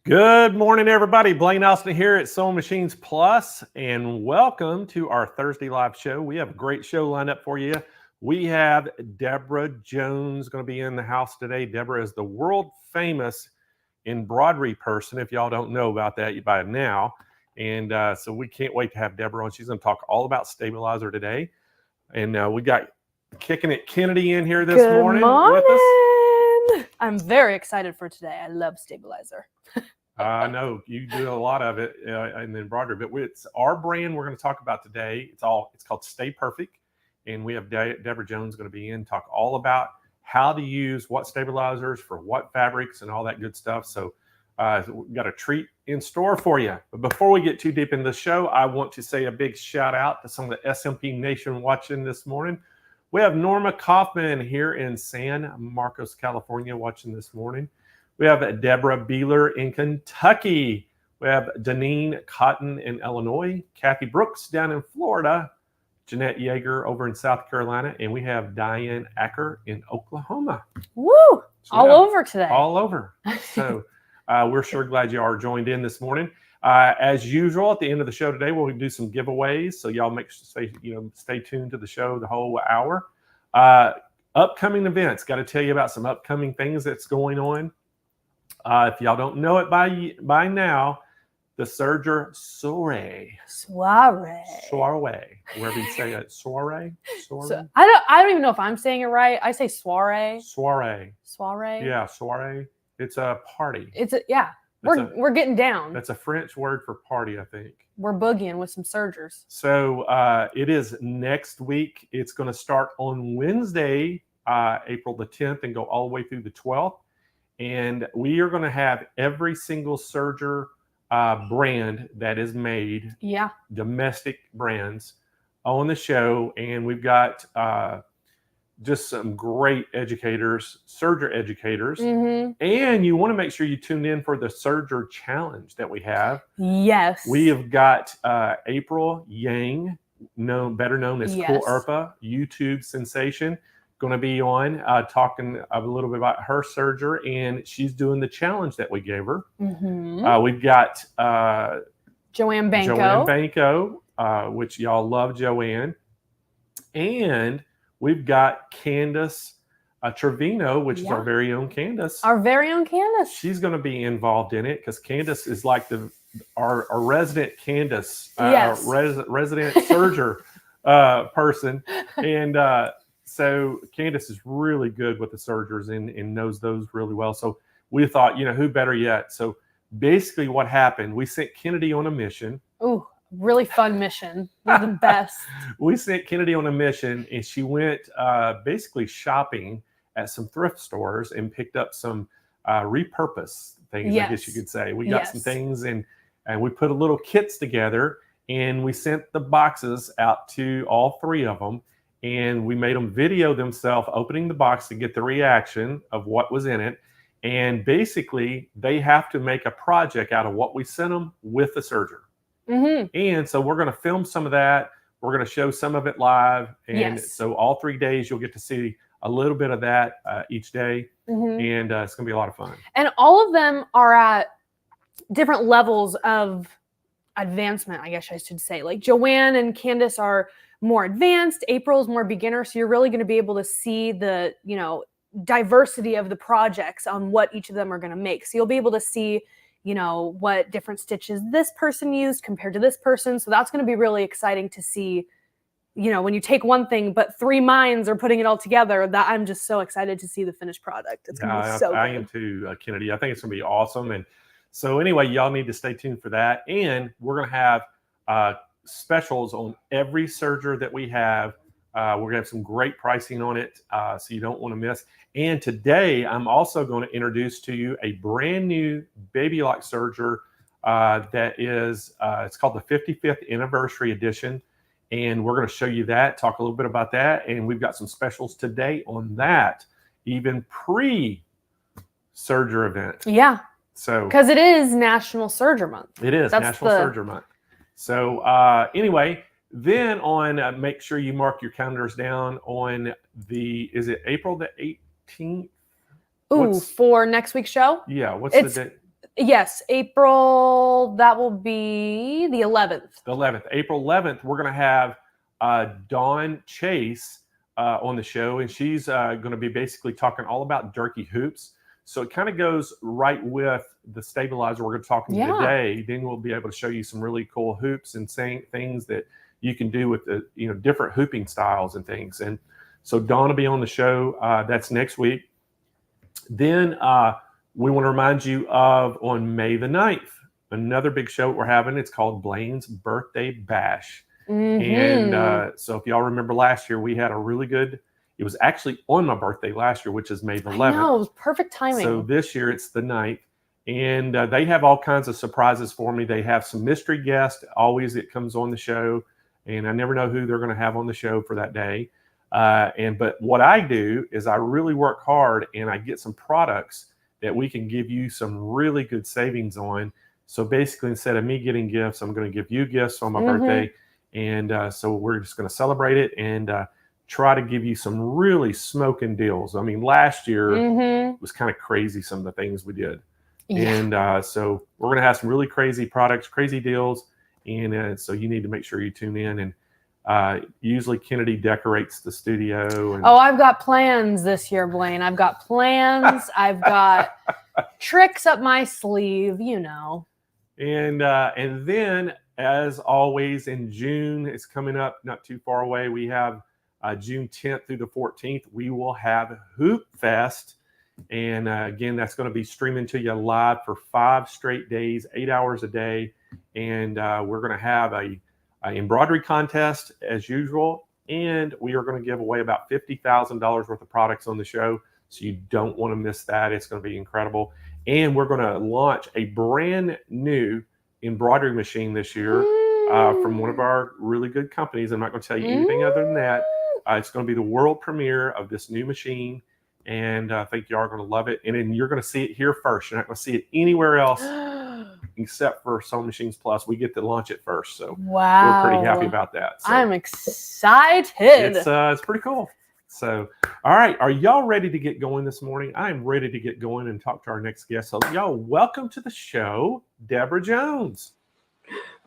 Good morning, everybody. Blaine Austin here at Sewing Machines Plus, and welcome to our Thursday live show. We have a great show lined up for you. We have Deborah Jones going to be in the house today. Deborah is the world famous embroidery person, if y'all don't know about that by now. And so we can't wait to have Deborah on. She's going to talk all about stabilizer today. And we got Kicking It Kennedy in here this morning with us. I'm very excited for today. I love stabilizer. I know you do a lot of it in the embroidery, but it's our brand we're going to talk about today. It's called Stay Perfect, and we have Deborah Jones going to be in, talk all about how to use what stabilizers for what fabrics and all that good stuff. So we've got a treat in store for you. But before we get too deep into the show, I want to say a big shout out to some of the SMP Nation watching this morning. We have Norma Kaufman here in San Marcos, California, watching this morning. We have Deborah Beeler in Kentucky. We have Deneen Cotton in Illinois, Kathy Brooks down in Florida, Jeanette Yeager over in South Carolina, and we have Diane Acker in Oklahoma. Woo! So all over today. All over. So we're sure glad you are joined in this morning. As usual, at the end of the show today, we'll do some giveaways. So y'all stay tuned to the show the whole hour. Upcoming events. Got to tell you about some upcoming things that's going on. If y'all don't know it by now, the Serger Soiree, wherever you say it, soiree. So, I don't even know if I'm saying it right. I say soiree. Soiree. Yeah, soiree. It's a party. We're getting down. That's a French word for party, I think. We're boogieing with some Sergers. So it is next week. It's going to start on Wednesday, April the 10th, and go all the way through the 12th. And we are going to have every single Serger brand that is made, domestic brands, on the show. And we've got just some great educators, Serger educators. Mm-hmm. And you want to make sure you tune in for the Serger Challenge that we have. Yes. We have got April Yang, better known as Cool Urpa, YouTube sensation, going to be on talking a little bit about her Serger, and she's doing the challenge that we gave her. Mm-hmm. We've got Joanne Banco, which y'all love Joanne, and we've got Candace Trevino, which is our very own Candace. She's going to be involved in it because Candace is like our resident Candace, resident Serger person, and so Candace is really good with the Sergers and knows those really well. So we thought, who better yet? So basically what happened, we sent Kennedy on a mission. Ooh, really fun mission. One of the best. We sent Kennedy on a mission, and she went basically shopping at some thrift stores and picked up some repurposed things, I guess you could say. We got some things, and we put a little kits together, and we sent the boxes out to all three of them. And we made them video themselves opening the box to get the reaction of what was in it. And basically, they have to make a project out of what we sent them with the Serger. Mm-hmm. And so we're going to film some of that. We're going to show some of it live. And so all 3 days, you'll get to see a little bit of that each day. Mm-hmm. And it's going to be a lot of fun. And all of them are at different levels of advancement, I guess I should say. Like Joanne and Candace are more advanced. April's more beginner. So you're really going to be able to see the, diversity of the projects on what each of them are going to make. So you'll be able to see, what different stitches this person used compared to this person. So that's going to be really exciting to see, when you take one thing, but three minds are putting it all together. That I'm just so excited to see the finished product. It's going to be so good. I am too, Kennedy. I think it's going to be awesome. And so anyway, y'all need to stay tuned for that. And we're going to have specials on every Serger that we have. We're going to have some great pricing on it, so you don't want to miss. And today, I'm also going to introduce to you a brand new baby lock Serger that is, it's called the 55th Anniversary Edition. And we're going to show you that, talk a little bit about that. And we've got some specials today on that, even pre-Serger event. Yeah. So because it is National Serger Month. It is National Serger Month. So anyway, then on, make sure you mark your calendars down on is it April the 18th? Ooh, for next week's show? Yeah. What's the date? Yes, April, that will be the 11th. The 11th. April 11th, we're going to have Dawn Chase on the show, and she's going to be basically talking all about Durkee hoops. So it kind of goes right with the stabilizer we're going to talk about today. Then we'll be able to show you some really cool hoops and things that you can do with the different hooping styles and things. And so Dawn will be on the show. That's next week. Then we want to remind you of on May the 9th, another big show we're having. It's called Blaine's Birthday Bash. And so if y'all remember last year, we had a really good, it was actually on my birthday last year, which is May the 11th. I know, it was perfect timing. So this year it's the 9th. And they have all kinds of surprises for me. They have some mystery guests always that comes on the show. And I never know who they're going to have on the show for that day. But what I do is I really work hard and I get some products that we can give you some really good savings on. So basically, instead of me getting gifts, I'm going to give you gifts on my birthday. And so we're just going to celebrate it and try to give you some really smoking deals. I mean, last year was kind of crazy, some of the things we did. And so we're going to have some really crazy products, crazy deals. And so you need to make sure you tune in. And usually Kennedy decorates the studio. And I've got plans this year, Blaine. I've got plans. I've got tricks up my sleeve, And then, as always, in June, it's coming up not too far away. We have June 10th through the 14th. We will have Hoop Fest. And again, that's going to be streaming to you live for 5 straight days, 8 hours a day. And we're going to have a embroidery contest as usual. And we are going to give away about $50,000 worth of products on the show. So you don't want to miss that. It's going to be incredible. And we're going to launch a brand new embroidery machine this year from one of our really good companies. I'm not going to tell you anything other than that. It's going to be the world premiere of this new machine. And I think you are going to love it. And then you're going to see it here first. You're not going to see it anywhere else except for Sewing Machines Plus. We get to launch it first. So we're pretty happy about that. So I'm excited. It's pretty cool. So, all right. Are y'all ready to get going this morning? I'm ready to get going and talk to our next guest. So y'all, welcome to the show, Deborah Jones.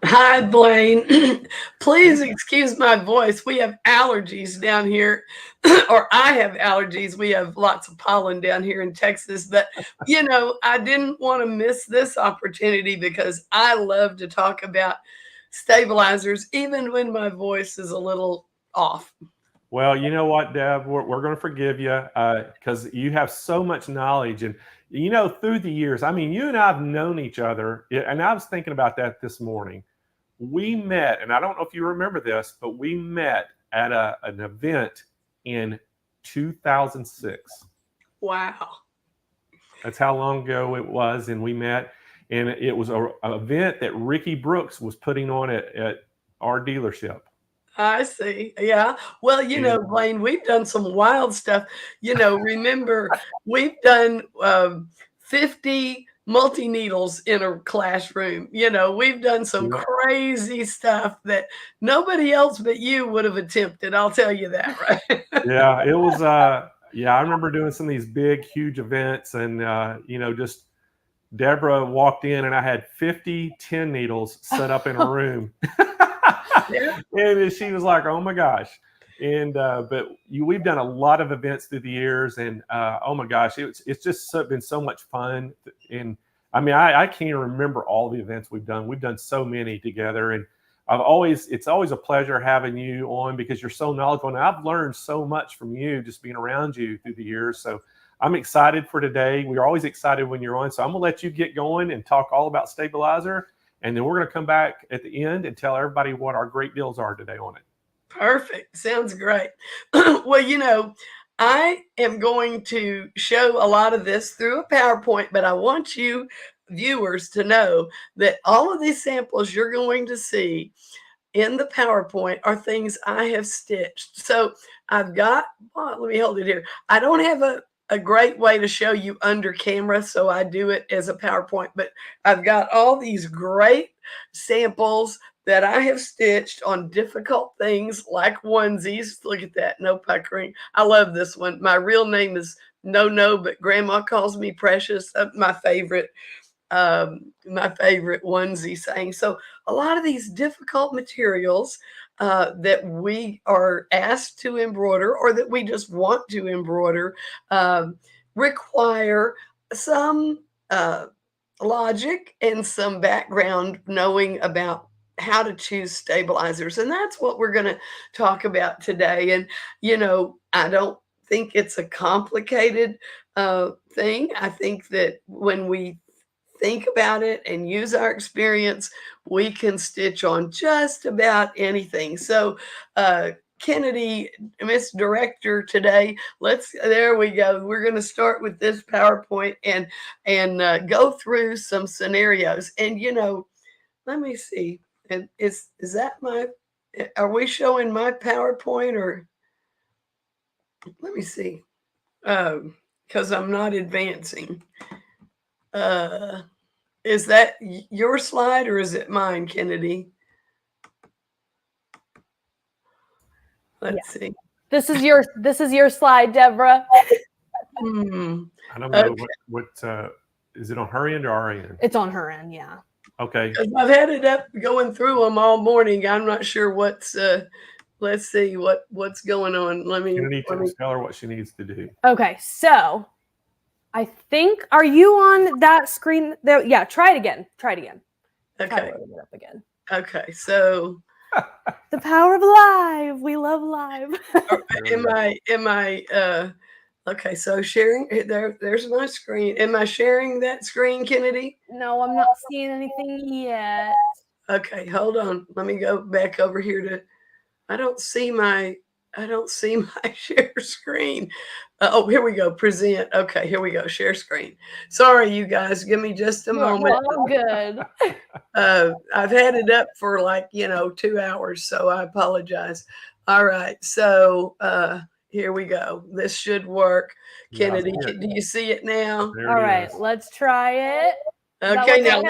Hi, Blaine. Please excuse my voice. We have allergies down here, or I have allergies. We have lots of pollen down here in Texas. But, I didn't want to miss this opportunity because I love to talk about stabilizers, even when my voice is a little off. Well, you know what, Deb? We're going to forgive you because you have so much knowledge. And, through the years, I mean, you and I have known each other. And I was thinking about that this morning. We met, and I don't know if you remember this, but we met at an event in 2006. Wow. That's how long ago it was. And we met. And it was an event that Ricky Brooks was putting on at our dealership. I see. Yeah. Well, Blaine, we've done some wild stuff. Remember, we've done 50 multi-needles in a classroom. We've done some crazy stuff that nobody else but you would have attempted. I'll tell you that, right? Yeah, it was. I remember doing some of these big, huge events and, just Deborah walked in and I had 50 10 needles set up in a room. Yeah. And she was like, "Oh my gosh!" And but we've done a lot of events through the years, and oh my gosh, it's just been so much fun. And I mean, I can't even remember all the events we've done. We've done so many together, and it's always a pleasure having you on because you're so knowledgeable, and I've learned so much from you just being around you through the years. So I'm excited for today. We're always excited when you're on. So I'm gonna let you get going and talk all about stabilizer. And then we're going to come back at the end and tell everybody what our great deals are today on it. Perfect. Sounds great. Well, I am going to show a lot of this through a PowerPoint, but I want you viewers to know that all of these samples you're going to see in the PowerPoint are things I have stitched. So I've got, let me hold it here. I don't have a great way to show you under camera, so I do it as a PowerPoint, but I've got all these great samples that I have stitched on difficult things like onesies. Look at that, no puckering. I love this one. My real name is No, but Grandma calls me Precious. My favorite. my favorite onesie saying. So a lot of these difficult materials that we are asked to embroider or that we just want to embroider require some logic and some background knowing about how to choose stabilizers. And that's what we're going to talk about today. And, I don't think it's a complicated thing. I think that when we think about it and use our experience, we can stitch on just about anything. So, Kennedy, Miss Director today, there we go. We're going to start with this PowerPoint and go through some scenarios. And, let me see. And is that are we showing my PowerPoint or let me see. Because I'm not advancing. Is that your slide or is it mine, Kennedy? Let's see. This is your slide, Deborah. I don't know what is it on her end or our end? It's on her end, yeah. Okay. I've had it up going through them all morning. I'm not sure what's let's see what's going on. Kennedy, tell her what she needs to do. Okay, so I think, are you on that screen there? Yeah, try it again. Okay. Try to it up again. Okay, so the power of live. We love live. am I okay, so sharing there's my screen. Am I sharing that screen, Kennedy? No, I'm not seeing anything yet. Okay, hold on. Let me go back over here I don't see my share screen. Oh, here we go. Present. Okay, here we go. Share screen. Sorry, you guys. Give me just a moment. All good. I've had it up for 2 hours, so I apologize. All right, so here we go. This should work. Kennedy, do you see it now? All right, let's try it. Okay, now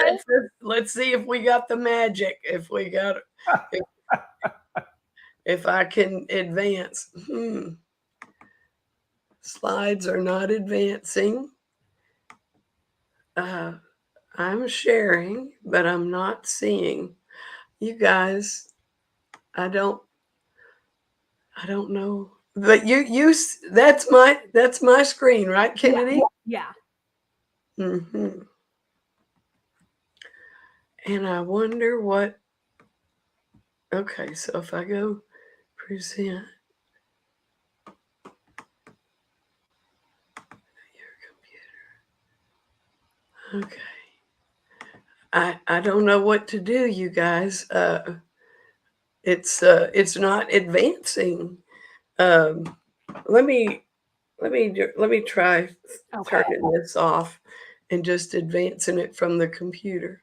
let's see if we got the magic. If we got it. If I can advance. Slides are not advancing. I'm sharing, but I'm not seeing. You guys, I don't know. But that's my screen, right, Kennedy? Yeah. Mm-hmm. And I wonder what. Okay, so if I go present your computer. Okay. I don't know what to do, you guys. It's not advancing. Let me try turning this off and just advancing it from the computer.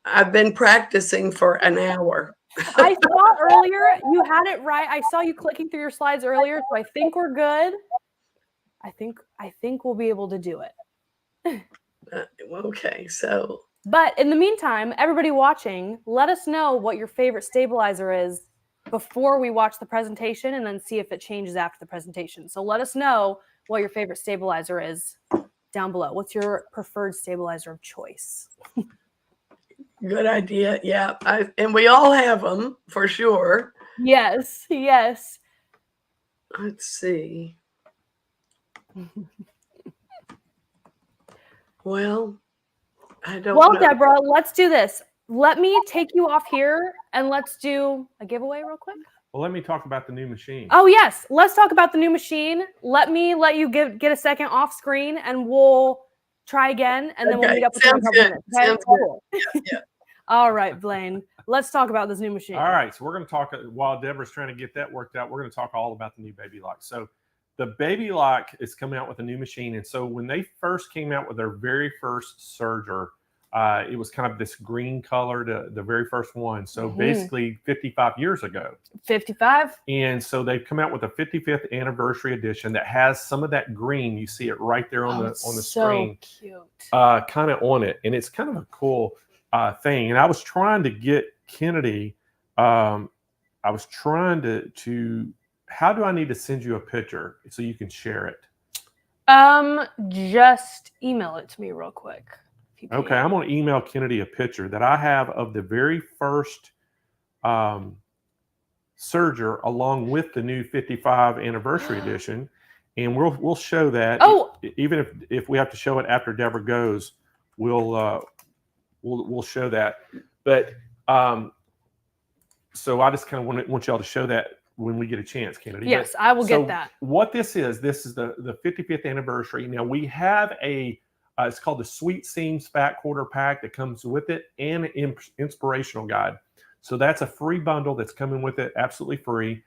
I've been practicing for an hour. I saw earlier you had it right. I saw you clicking through your slides earlier, so I think we're good. I think we'll be able to do it. Okay, so. But in the meantime, everybody watching, let us know what your favorite stabilizer is before we watch the presentation and then see if it changes after the presentation. So let us know what your favorite stabilizer is down below. What's your preferred stabilizer of choice? Good idea. Yeah. And we all have them for sure. Yes. Yes. Let's see. Well, I don't know. Deborah, let's do this. Let me take you off here and let's do a giveaway real quick. Well, let me talk about the new machine. Oh, yes. Let's talk about the new machine. Let you get a second off screen and we'll try again. And then we'll meet up with you in a couple minutes. Okay? Sounds good. Yeah. All right, Blaine. Let's talk about this new machine. All right. So we're going to talk, while Deborah's trying to get that worked out, we're going to talk all about the new Baby Lock. So the Baby Lock is coming out with a new machine. And so when they first came out with their very first Serger, it was kind of this green color, the very first one. So basically 55 years ago. 55. And so they've come out with a 55th anniversary edition that has some of that green. You see it right there on the screen. So cute. Kind of on it. And it's kind of a cool thing. And I was trying to get Kennedy, I was trying to how do I need to send you a picture so you can share it? Just email it to me real quick. if you Okay, can. I'm going to email Kennedy a picture that I have of the very first Serger along with the new 55 anniversary edition, and we'll show that. Oh, Even if we have to show it after Deborah goes, we'll show that. But so I just kind of want y'all to show that when we get a chance, Kennedy. yes, But, I will so get that. what this is the 55th anniversary. Now we have a it's called the Sweet Seams Fat Quarter Pack that comes with it, and an inspirational guide. So that's a free bundle that's coming with it, absolutely free.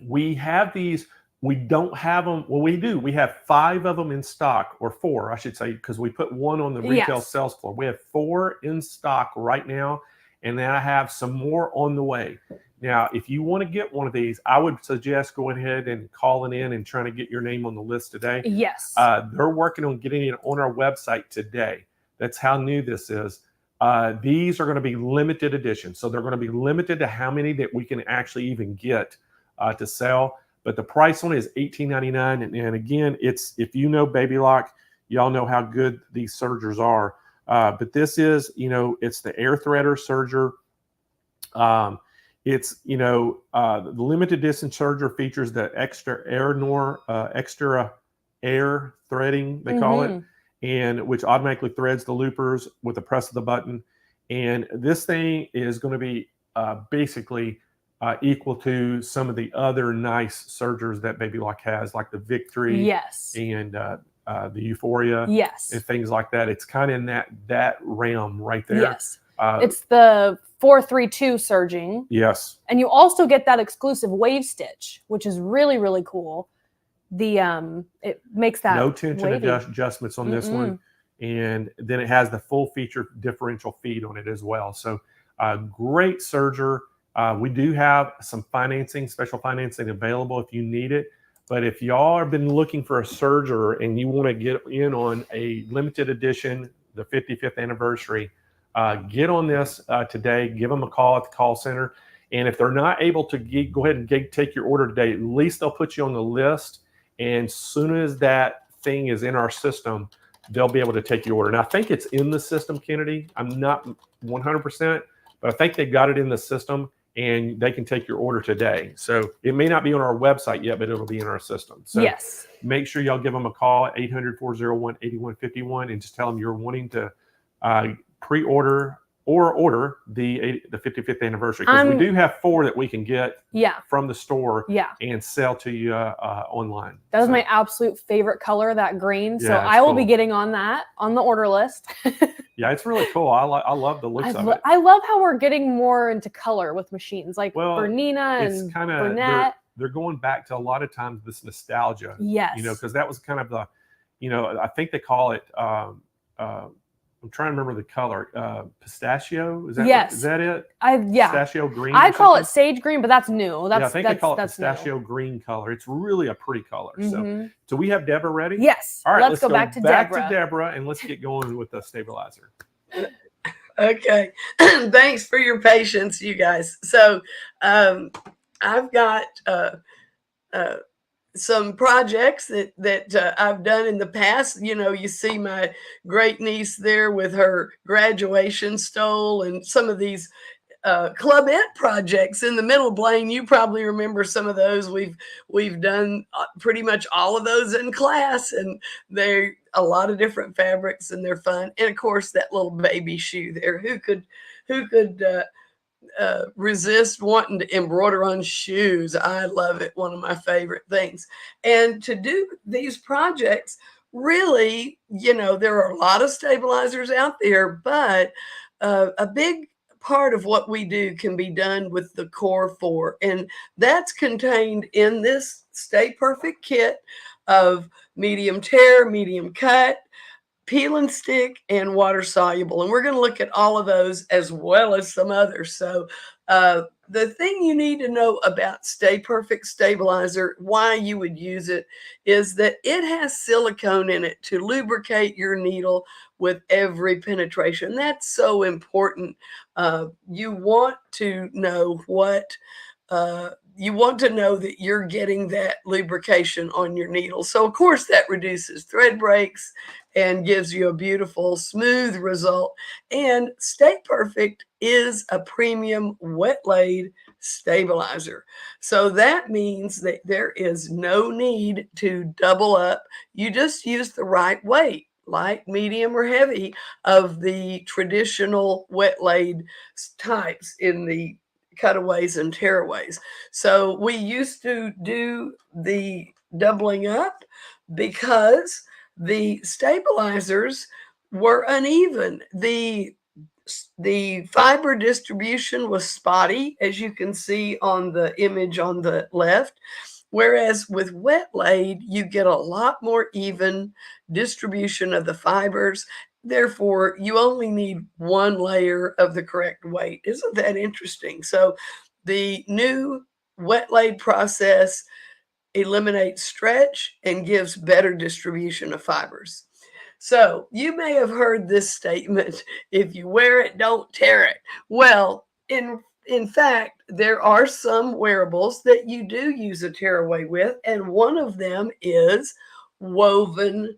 We have these. We don't have them. Well, we do. We have 5 of them in stock, or 4, I should say, because we put 1 on the retail Yes. sales floor. We have 4 in stock right now, and then I have some more on the way. Now, if you want to get one of these, I would suggest going ahead and calling in and trying to get your name on the list today. Yes. They're working on getting it on our website today. That's how new this is. These are going to be limited edition. So they're going to be limited to how many that we can actually even get to sell. But the price on it is $18.99. And again, it's, if you know Baby Lock, y'all know how good these sergers are. But this is, it's the air threader serger. It's, the limited distance serger features the extra air threading, they call it, and which automatically threads the loopers with the press of the button. And this thing is going to be basically equal to some of the other nice sergers that Baby Lock has, like the Victory, Yes. and the Euphoria, Yes. and things like that. It's kind of in that realm right there. Yes. It's the 432 serging. Yes. And you also get that exclusive wave stitch, which is really, really cool. It makes that no tension wavy. adjustments on this one, and then it has the full feature differential feed on it as well. So great serger. We do have some special financing available if you need it. But if y'all have been looking for a serger and you want to get in on a limited edition, the 55th anniversary, get on this today. Give them a call at the call center. And if they're not able to go ahead and take your order today, at least they'll put you on the list. And as soon as that thing is in our system, they'll be able to take your order. And I think it's in the system, Kennedy. I'm not 100%, but I think they've got it in the system, and they can take your order today. So it may not be on our website yet, but it'll be in our system. So yes. Make sure y'all give them a call at 800-401-8151 and just tell them you're wanting to pre-order or order the 55th anniversary, because we do have 4 that we can get from the store and sell to you online. That was my absolute favorite color, that green. Yeah, so I will be getting on that on the order list. Yeah, it's really cool. I love the looks of it. I love how we're getting more into color with machines, like Bernina and Burnett. They're going back to a lot of times this nostalgia. Yes. Because that was kind of the, I think they call it, I'm trying to remember the color. Pistachio? Is that it? Pistachio green. I call it sage green, but that's new. I think they call it pistachio green color. It's really a pretty color. So we have Deborah ready? Yes. All right, let's go back to Deborah, and let's get going with the stabilizer. Okay. Thanks for your patience, you guys. So I've got some projects that I've done in the past. You see my great niece there with her graduation stole and some of these clubette projects in the middle. Blaine, you probably remember some of those. We've done pretty much all of those in class, and they're a lot of different fabrics and they're fun. And of course, that little baby shoe there. Who could resist wanting to embroider on shoes? I love it. One of my favorite things. And to do these projects, really, there are a lot of stabilizers out there, but a big part of what we do can be done with the Core 4, and that's contained in this Stay Perfect kit of medium tear, medium cut, peel and stick, and water soluble. And we're going to look at all of those as well as some others. So the thing you need to know about Stay Perfect Stabilizer, why you would use it, is that it has silicone in it to lubricate your needle with every penetration. That's so important. You want to know what you want to know that you're getting that lubrication on your needle. So of course that reduces thread breaks and gives you a beautiful smooth result. And Stay Perfect is a premium wet laid stabilizer. So that means that there is no need to double up. You just use the right weight, light, medium, or heavy of the traditional wet laid types in the cutaways and tearaways. So we used to do the doubling up because the stabilizers were uneven. The fiber distribution was spotty, as you can see on the image on the left. Whereas with wet laid, you get a lot more even distribution of the fibers. Therefore, you only need one layer of the correct weight. Isn't that interesting? So the new wet laid process eliminates stretch and gives better distribution of fibers. So you may have heard this statement, if you wear it, don't tear it. Well, in fact, there are some wearables that you do use a tearaway with, and one of them is woven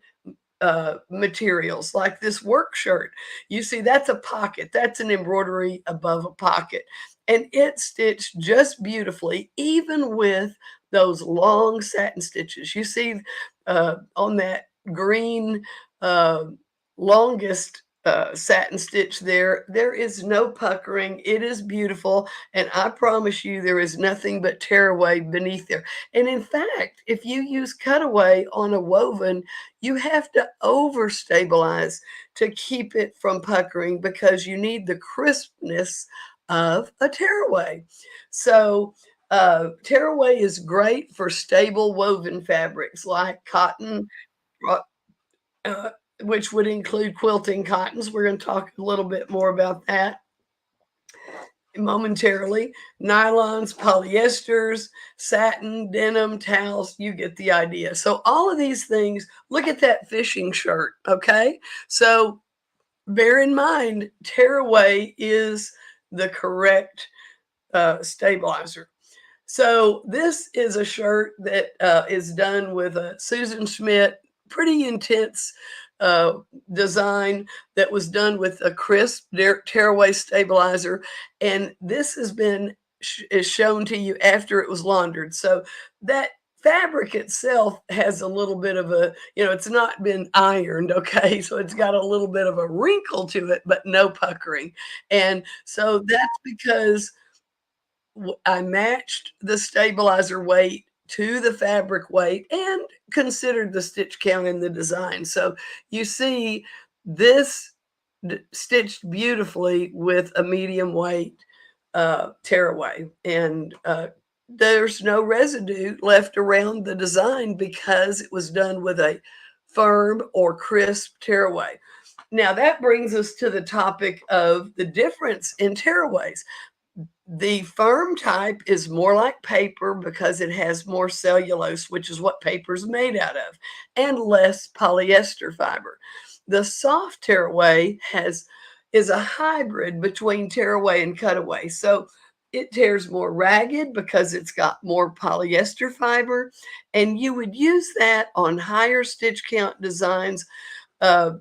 materials like this work shirt. You see, that's a pocket. That's an embroidery above a pocket. And it's stitched just beautifully, even with those long satin stitches. You see on that green longest satin stitch there is no puckering. It is beautiful. And I promise you, there is nothing but tearaway beneath there. And in fact, if you use cutaway on a woven, you have to over stabilize to keep it from puckering because you need the crispness of a tearaway. So tearaway is great for stable woven fabrics like cotton, uh, which would include quilting cottons. We're going to talk a little bit more about that momentarily. Nylons, polyesters, satin, denim, towels, you get the idea. So all of these things, look at that fishing shirt, okay? So bear in mind, tearaway is the correct stabilizer. So this is a shirt that is done with a Susan Schmidt, pretty intense design that was done with a crisp tearaway stabilizer. And this has been is shown to you after it was laundered. So that fabric itself has a little bit of a, it's not been ironed, okay? So it's got a little bit of a wrinkle to it, but no puckering. And so that's because I matched the stabilizer weight to the fabric weight and considered the stitch count in the design. So you see this stitched beautifully with a medium weight tearaway, and there's no residue left around the design because it was done with a firm or crisp tearaway. Now that brings us to the topic of the difference in tearaways. The firm type is more like paper because it has more cellulose, which is what paper is made out of, and less polyester fiber. The soft tearaway is a hybrid between tearaway and cutaway. So it tears more ragged because it's got more polyester fiber, and you would use that on higher stitch count designs,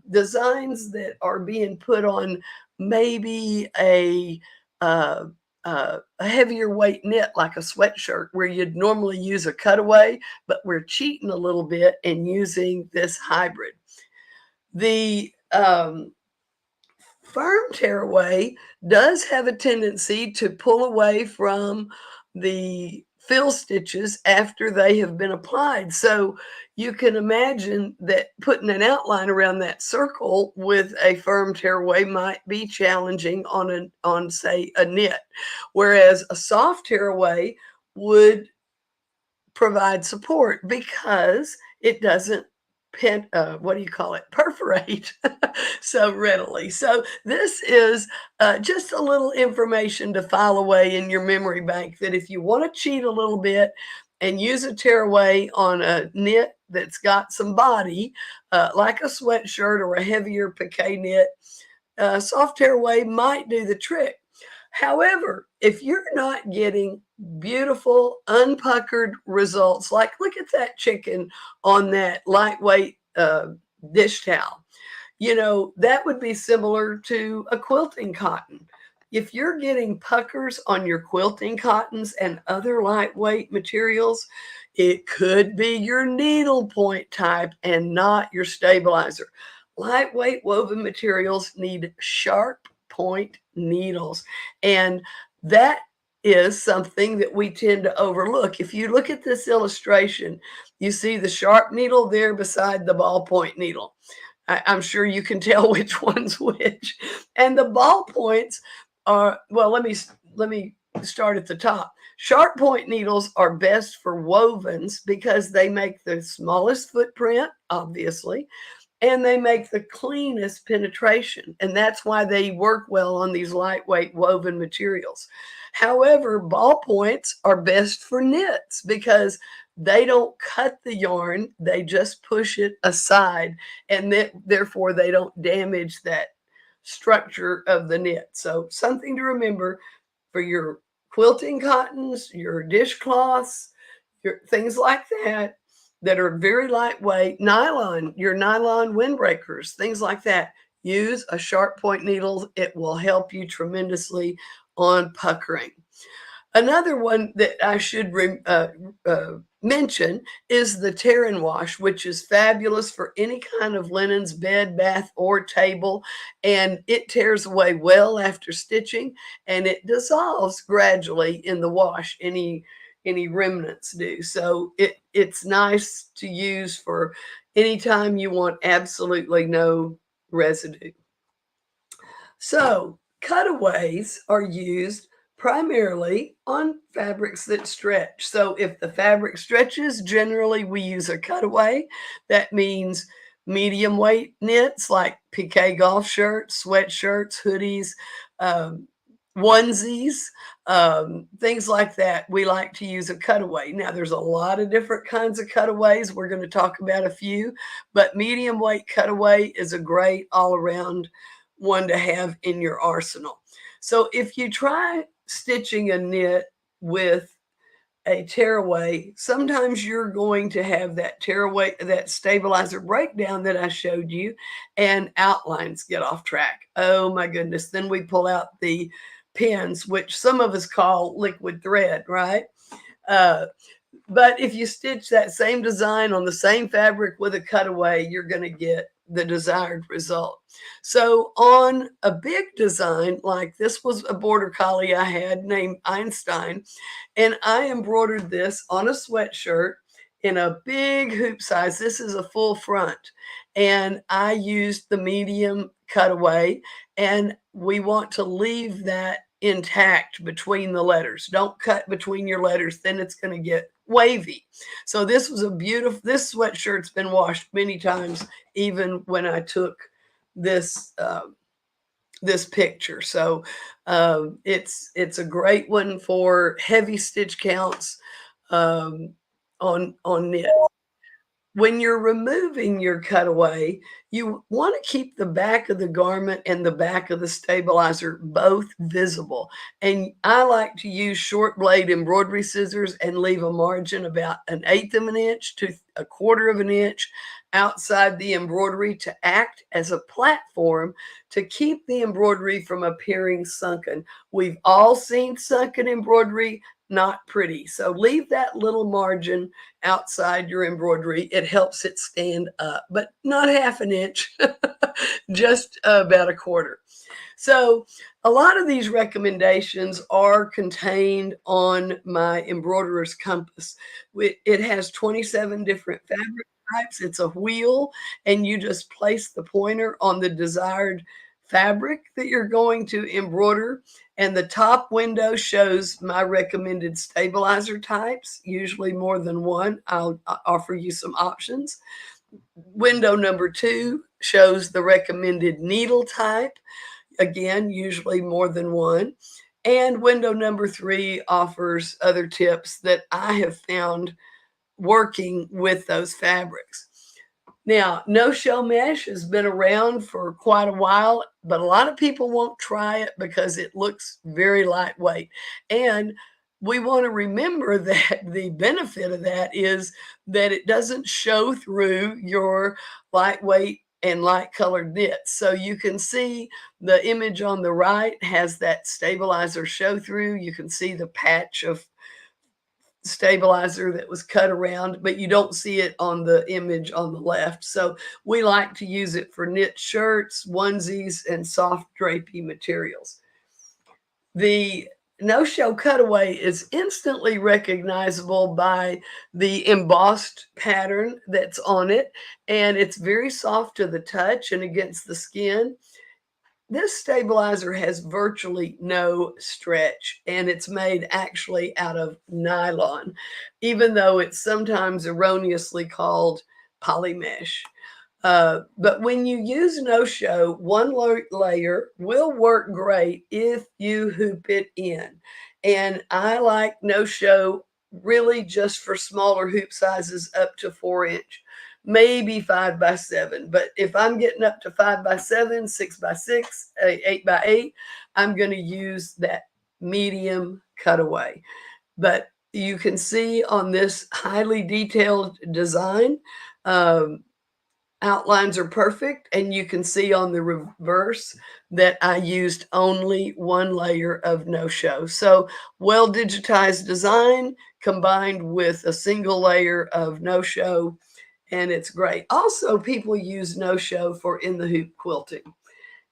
designs that are being put on maybe a heavier weight knit like a sweatshirt where you'd normally use a cutaway, but we're cheating a little bit and using this hybrid. The firm tearaway does have a tendency to pull away from the fill stitches after they have been applied. So you can imagine that putting an outline around that circle with a firm tearaway might be challenging on say a knit, whereas a soft tearaway would provide support because it doesn't perforate so readily. So this is just a little information to file away in your memory bank, that if you want to cheat a little bit and use a tearaway on a knit that's got some body, like a sweatshirt or a heavier piqué knit, soft tearaway might do the trick. However, if you're not getting beautiful, unpuckered results. Like, look at that chicken on that lightweight dish towel. You know, that would be similar to a quilting cotton. If you're getting puckers on your quilting cottons and other lightweight materials, it could be your needle point type and not your stabilizer. Lightweight woven materials need sharp point needles, and that is something that we tend to overlook. If you look at this illustration, you see the sharp needle there beside the ballpoint needle. I'm sure you can tell which one's which. And the ball points are, well, let me start at the top. Sharp point needles are best for wovens because they make the smallest footprint, obviously, and they make the cleanest penetration. And that's why they work well on these lightweight woven materials. However, ball points are best for knits because they don't cut the yarn, they just push it aside, and therefore they don't damage that structure of the knit. So something to remember for your quilting cottons, your dishcloths, your things like that that are very lightweight, nylon, your nylon windbreakers, things like that. Use a sharp point needle. It will help you tremendously on puckering. Another one that I should mention is the tear and wash, which is fabulous for any kind of linens, bed, bath, or table. And it tears away well after stitching, and it dissolves gradually in the wash. Any remnants do. So it's nice to use for anytime you want absolutely no residue. So cutaways are used primarily on fabrics that stretch. So if the fabric stretches, generally we use a cutaway. That means medium weight knits like piqué golf shirts, sweatshirts, hoodies, onesies, things like that. We like to use a cutaway. Now there's a lot of different kinds of cutaways. We're going to talk about a few, but medium weight cutaway is a great all around one to have in your arsenal. So if you try stitching a knit with a tearaway, sometimes you're going to have that tearaway, that stabilizer breakdown that I showed you, and outlines get off track. Oh my goodness. Then we pull out the pins, which some of us call liquid thread, right? But if you stitch that same design on the same fabric with a cutaway, you're going to get the desired result. So on a big design, like this was a border collie I had named Einstein, and I embroidered this on a sweatshirt in a big hoop size. This is a full front, and I used the medium cutaway, and we want to leave that intact between the letters. Don't cut between your letters, then it's going to get wavy. So this was a beautiful, this sweatshirt's been washed many times, even when I took this this picture. So it's a great one for heavy stitch counts on knit. When you're removing your cutaway, you want to keep the back of the garment and the back of the stabilizer both visible. And I like to use short blade embroidery scissors and leave a margin about 1/8 of an inch to 1/4 of an inch outside the embroidery to act as a platform to keep the embroidery from appearing sunken. We've all seen sunken embroidery, not pretty. So leave that little margin outside your embroidery. It helps it stand up, but not 1/2 an inch, just about 1/4. So a lot of these recommendations are contained on my embroiderer's compass. It has 27 different fabric types. It's a wheel, and you just place the pointer on the desired fabric that you're going to embroider. And the top window shows my recommended stabilizer types, usually more than one. I'll offer you some options. Window number 2 shows the recommended needle type, again, usually more than one. And window number 3 offers other tips that I have found working with those fabrics. Now, no-show mesh has been around for quite a while, but a lot of people won't try it because it looks very lightweight. And we want to remember that the benefit of that is that it doesn't show through your lightweight and light colored knits. So you can see the image on the right has that stabilizer show through. You can see the patch of stabilizer that was cut around, but you don't see it on the image on the left. So we like to use it for knit shirts, onesies, and soft drapey materials. The no-show cutaway is instantly recognizable by the embossed pattern that's on it, and it's very soft to the touch and against the skin. This stabilizer has virtually no stretch, and it's made actually out of nylon, even though it's sometimes erroneously called polymesh. But when you use no-show, one layer will work great if you hoop it in. And I like no-show really just for smaller hoop sizes up to 4-inch, maybe 5x7. But if I'm getting up to 5x7, 6x6, 8x8, I'm going to use that medium cutaway. But you can see on this highly detailed design, outlines are perfect, and you can see on the reverse that I used only one layer of no-show. So well digitized design combined with a single layer of no-show, and it's great. Also, people use no-show for in the hoop quilting,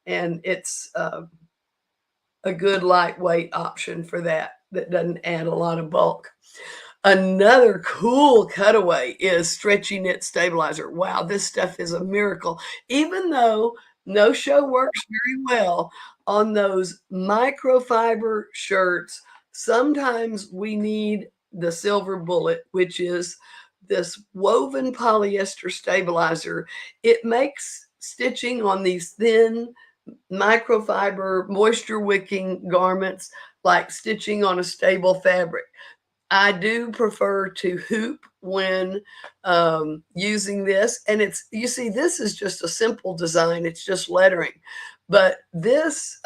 and it's a good lightweight option for that doesn't add a lot of bulk. Another cool cutaway is stretchy knit stabilizer. Wow, this stuff is a miracle. Even though no-show works very well on those microfiber shirts, sometimes we need the silver bullet, which is this woven polyester stabilizer. It makes stitching on these thin microfiber moisture wicking garments like stitching on a stable fabric. I do prefer to hoop when using this. And it's, you see, this is just a simple design. It's just lettering. But this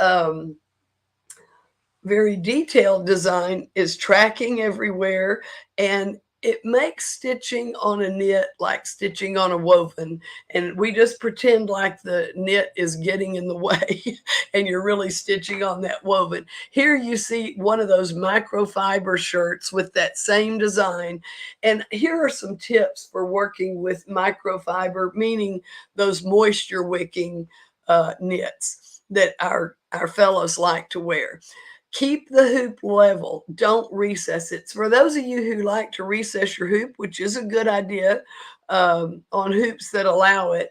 very detailed design is tracking everywhere, and it makes stitching on a knit like stitching on a woven. And we just pretend like the knit is getting in the way and you're really stitching on that woven. Here you see one of those microfiber shirts with that same design. And here are some tips for working with microfiber, meaning those moisture wicking knits that our fellows like to wear. Keep the hoop level. Don't recess it. For those of you who like to recess your hoop, which is a good idea on hoops that allow it,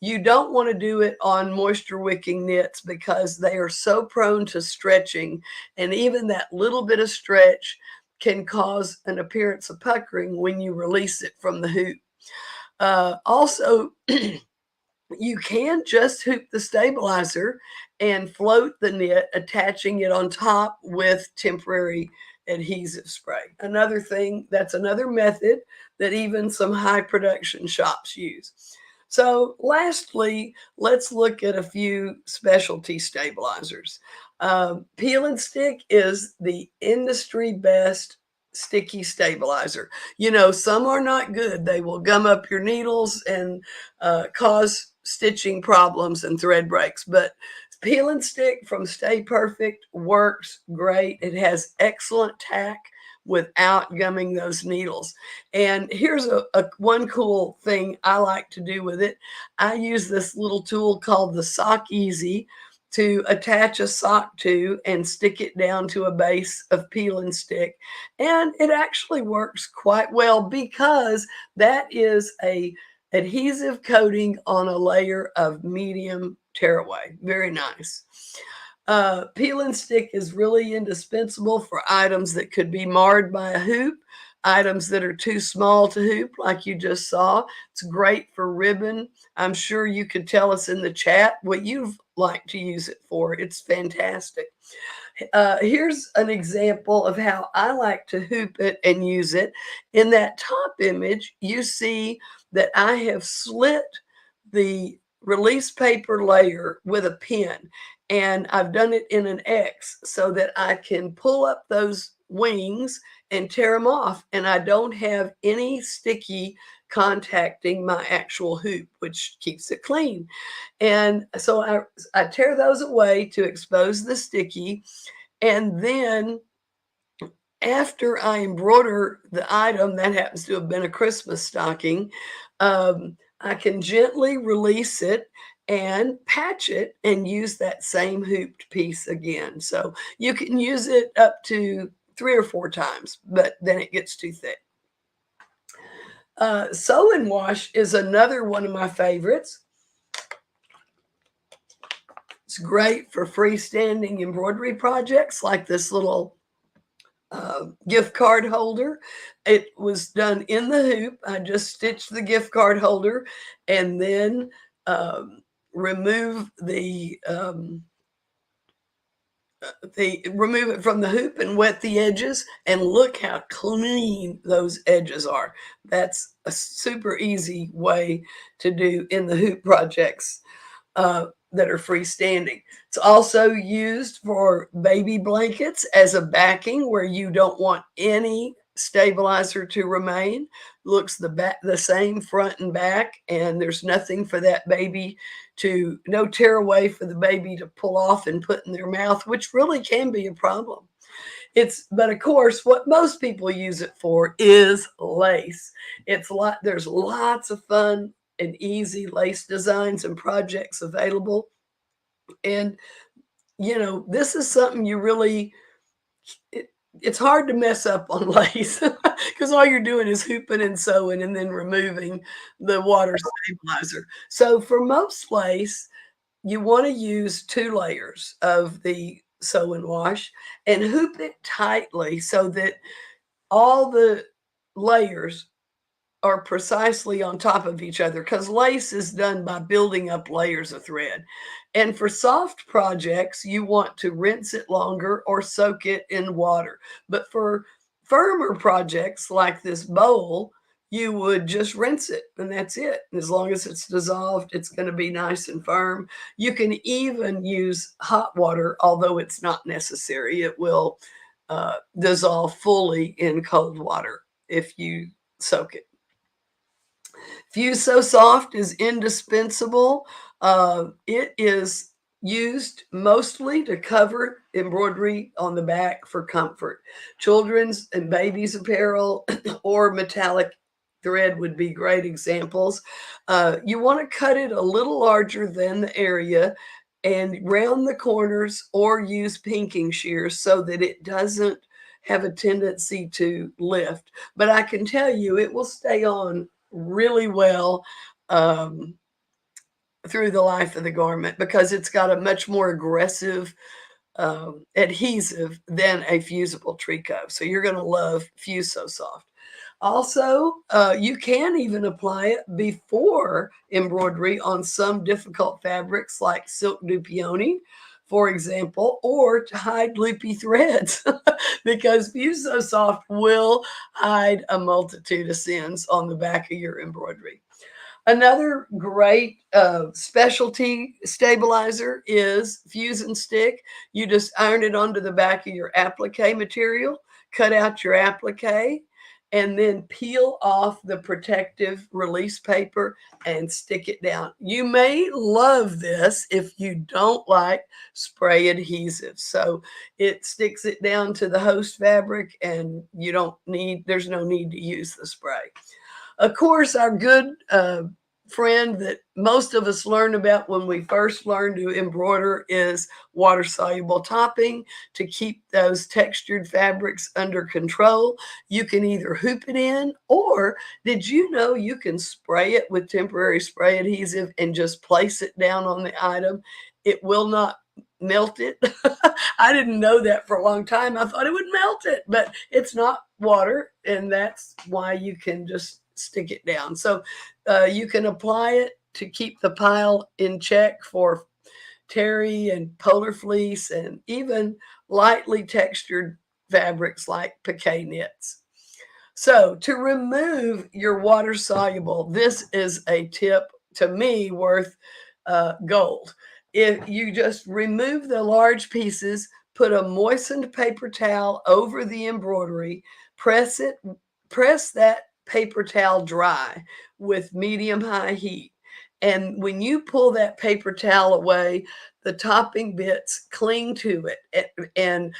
you don't want to do it on moisture wicking knits because they are so prone to stretching. And even that little bit of stretch can cause an appearance of puckering when you release it from the hoop. Also, you can just hoop the stabilizer and float the knit, attaching it on top with temporary adhesive spray. Another thing, that's another method that even some high production shops use. So lastly, let's look at a few specialty stabilizers. Peel and Stick is the industry best sticky stabilizer. You know, some are not good. They will gum up your needles and cause stitching problems and thread breaks. But Peel and Stick from Stay Perfect works great. It has excellent tack without gumming those needles. And here's one cool thing I like to do with it. I use this little tool called the Sock Easy to attach a sock to and stick it down to a base of Peel and Stick. And it actually works quite well because that is a adhesive coating on a layer of medium tearaway. Very nice. Peel and Stick is really indispensable for items that could be marred by a hoop, items that are too small to hoop, like you just saw. It's great for ribbon. I'm sure you could tell us in the chat what you'd like to use it for. It's fantastic. Here's an example of how I like to hoop it and use it. In that top image, you see that I have slit the release paper layer with a pin, and I've done it in an X so that I can pull up those wings and tear them off. And I don't have any sticky contacting my actual hoop, which keeps it clean. And so I tear those away to expose the sticky. And then after I embroider the item, that happens to have been a Christmas stocking, I can gently release it and patch it and use that same hooped piece again. So you can use it up to 3 or 4 times, but then it gets too thick. Sew and wash is another one of my favorites. It's great for freestanding embroidery projects like this little gift card holder. It was done in the hoop. I just stitched the gift card holder and then remove remove it from the hoop and wet the edges, and look how clean those edges are. That's a super easy way to do in the hoop projects that are freestanding. It's also used for baby blankets as a backing where you don't want any stabilizer to remain. Looks the same front and back, and there's nothing for that baby to, no tear away for the baby to pull off and put in their mouth, which really can be a problem. But of course, what most people use it for is lace. There's lots of fun and easy lace designs and projects available. And, you know, this is something you really, it's hard to mess up on lace because all you're doing is hooping and sewing and then removing the water stabilizer. So for most lace, you want to use 2 layers of the sew and wash and hoop it tightly so that all the layers are precisely on top of each other, because lace is done by building up layers of thread. And for soft projects, you want to rinse it longer or soak it in water. But for firmer projects like this bowl, you would just rinse it and that's it. As long as it's dissolved, it's going to be nice and firm. You can even use hot water, although it's not necessary. It will dissolve fully in cold water if you soak it. Fuse So Soft is indispensable. It is used mostly to cover embroidery on the back for comfort. Children's and babies' apparel or metallic thread would be great examples. You want to cut it a little larger than the area and round the corners or use pinking shears so that it doesn't have a tendency to lift. But I can tell you it will stay on really well through the life of the garment because it's got a much more aggressive adhesive than a fusible tricot. So you're going to love Fuse So Soft. Also, you can even apply it before embroidery on some difficult fabrics like silk du peony, for example, or to hide loopy threads because Fuse So Soft will hide a multitude of sins on the back of your embroidery. Another great specialty stabilizer is Fuse and Stick. You just iron it onto the back of your applique material, cut out your applique, and then peel off the protective release paper and stick it down. You may love this if you don't like spray adhesive. So it sticks it down to the host fabric and there's no need to use the spray. Of course, our good friend that most of us learn about when we first learn to embroider is water-soluble topping to keep those textured fabrics under control. You can either hoop it in, or did you know you can spray it with temporary spray adhesive and just place it down on the item? It will not melt it. I didn't know that for a long time. I thought it would melt it, but it's not water, and that's why you can just stick it down. So you can apply it to keep the pile in check for terry and polar fleece and even lightly textured fabrics like piqué knits. So to remove your water soluble, this is a tip to me worth gold. If you just remove the large pieces, put a moistened paper towel over the embroidery, press that paper towel dry with medium-high heat. And when you pull that paper towel away, the topping bits cling to it, and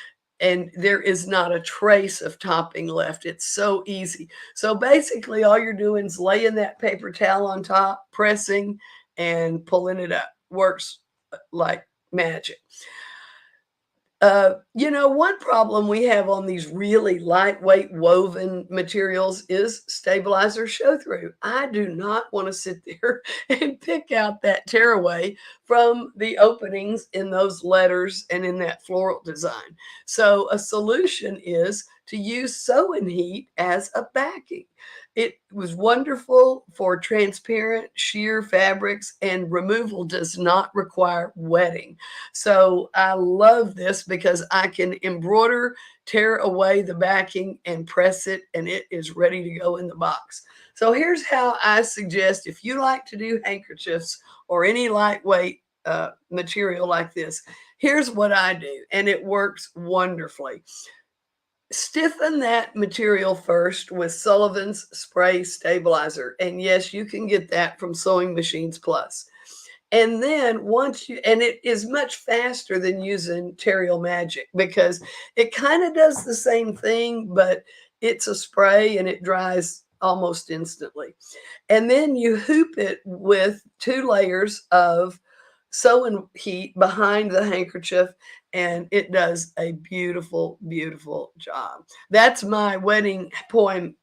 there is not a trace of topping left. It's so easy. So basically all you're doing is laying that paper towel on top, pressing and pulling it up. Works like magic. One problem we have on these really lightweight woven materials is stabilizer show through. I do not want to sit there and pick out that tearaway from the openings in those letters and in that floral design. So a solution is to use sewing heat as a backing. It was wonderful for transparent sheer fabrics, and removal does not require wetting. So I love this because I can embroider, tear away the backing, and press it, and it is ready to go in the box. So here's how I suggest, if you like to do handkerchiefs or any lightweight material like this, here's what I do, and it works wonderfully. Stiffen that material first with Sullivan's Spray Stabilizer. And yes, you can get that from Sewing Machines Plus. And then and it is much faster than using Terrial Magic because it kind of does the same thing, but it's a spray and it dries almost instantly. And then you hoop it with 2 layers of sewing heat behind the handkerchief, and it does a beautiful, beautiful job. That's my wedding poem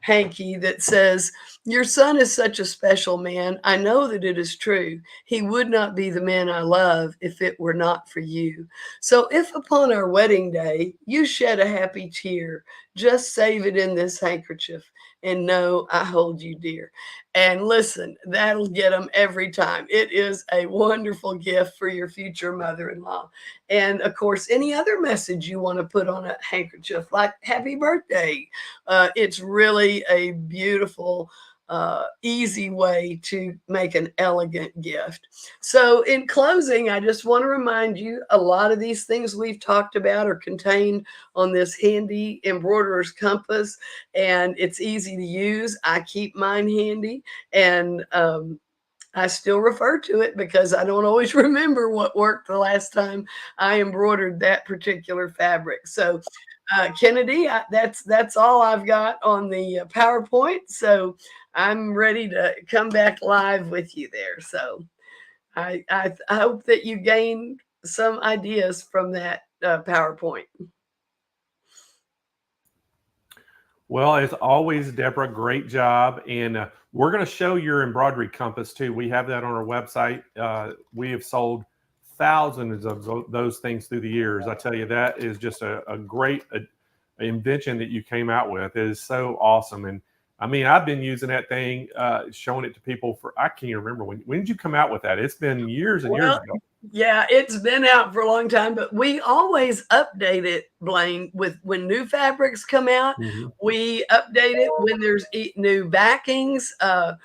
hanky that says, "Your son is such a special man. I know that it is true. He would not be the man I love if it were not for you. So if upon our wedding day you shed a happy tear, just save it in this handkerchief and know I hold you dear." And listen, that'll get them every time. It is a wonderful gift for your future mother-in-law. And of course, any other message you want to put on a handkerchief, like happy birthday. It's really a beautiful, easy way to make an elegant gift. So in closing, I just want to remind you, a lot of these things we've talked about are contained on this handy embroiderer's compass, and it's easy to use. I keep mine handy, and I still refer to it because I don't always remember what worked the last time I embroidered that particular fabric. So Kennedy, that's all I've got on the PowerPoint. So I'm ready to come back live with you there. So I hope that you gained some ideas from that PowerPoint. Well, as always, Deborah, great job. And we're going to show your embroidery compass too. We have that on our website. We have sold thousands of those things through the years. I tell you, that is just a great invention that you came out with. It is so awesome. And I mean, I've been using that thing, showing it to people for, I can't remember when did you come out with that? It's been years and years ago. Yeah, it's been out for a long time, but we always update it, Blaine, with when new fabrics come out. Mm-hmm. We update it when there's new backings. We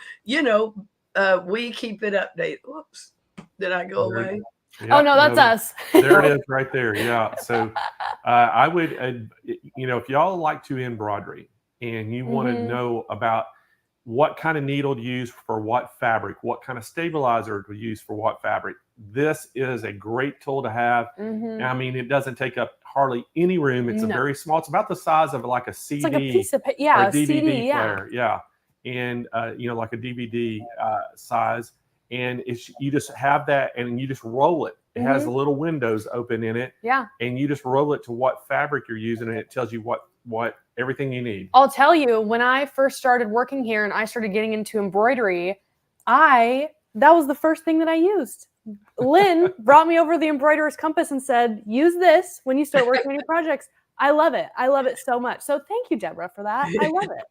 keep it updated. Whoops, did I go away? Yeah, oh no, that's us. There it is right there. Yeah. So I would, if y'all like to embroidery and you want to know about what kind of needle to use for what fabric, what kind of stabilizer to use for what fabric, this is a great tool to have. I mean, it doesn't take up hardly any room. It's a very small, it's about the size of like a CD, it's like a piece of, or a DVD CD, player. Yeah. And, like a DVD size. And you just have that and you just roll it. It has little windows open in it. Yeah. And you just roll it to what fabric you're using, and it tells you what everything you need. I'll tell you, when I first started working here and I started getting into embroidery, that was the first thing that I used. Lynn brought me over the embroiderer's compass and said, use this when you start working on your projects. I love it. I love it so much. So thank you, Deborah, for that. I love it.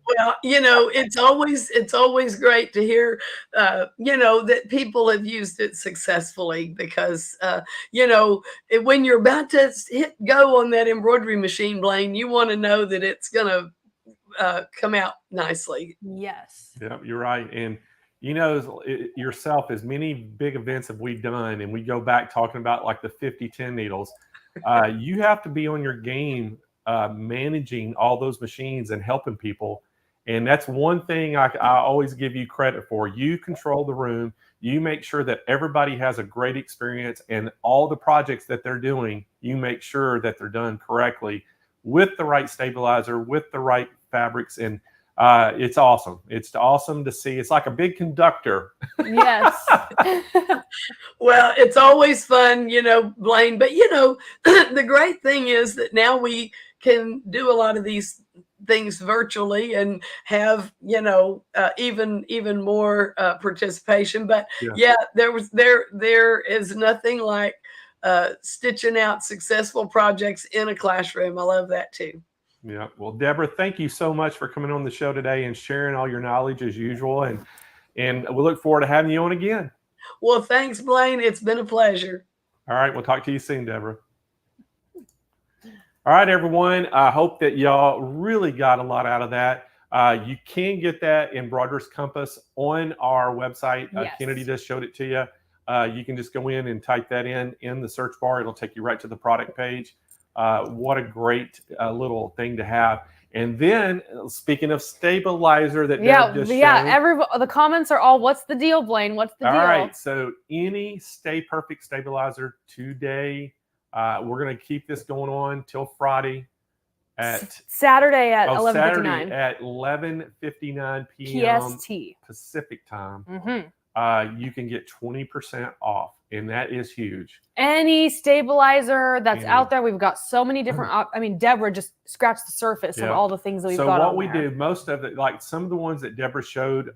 Well, it's always great to hear, that people have used it successfully because, when you're about to hit go on that embroidery machine, Blaine, you want to know that it's going to come out nicely. Yes. Yeah, you're right. And yourself, as many big events have we done, and we go back talking about like the 50-10 needles. You have to be on your game managing all those machines and helping people. And that's one thing I always give you credit for. You control the room. You make sure that everybody has a great experience, and all the projects that they're doing, you make sure that they're done correctly with the right stabilizer, with the right fabrics. And it's awesome. It's awesome to see. It's like a big conductor. Yes. Well, it's always fun, Blaine. But, the great thing is that now we can do a lot of these things virtually and have, even more participation. But Yeah. there is nothing like stitching out successful projects in a classroom. I love that too. Yeah. Well, Deborah, thank you so much for coming on the show today and sharing all your knowledge as usual. And we look forward to having you on again. Well, thanks, Blaine. It's been a pleasure. All right. We'll talk to you soon, Deborah. All right, everyone. I hope that y'all really got a lot out of that. You can get that Embroidery's Compass on our website. Yes. Kennedy just showed it to you. You can just go in and type that in the search bar. It'll take you right to the product page. What a great little thing to have. And then, speaking of stabilizer that Deb just showed, the comments are all, what's the deal, Blaine? What's the deal? All right, so any Stay Perfect stabilizer today, we're going to keep this going on till Friday at Saturday at 11:59. Saturday at 11:59 p.m. PST Pacific time. Mm-hmm. You can get 20% off, and that is huge. Any stabilizer that's out there, we've got so many different. Deborah just scratched the surface of all the things that we've got. So what we do, most of it, like some of the ones that Deborah showed,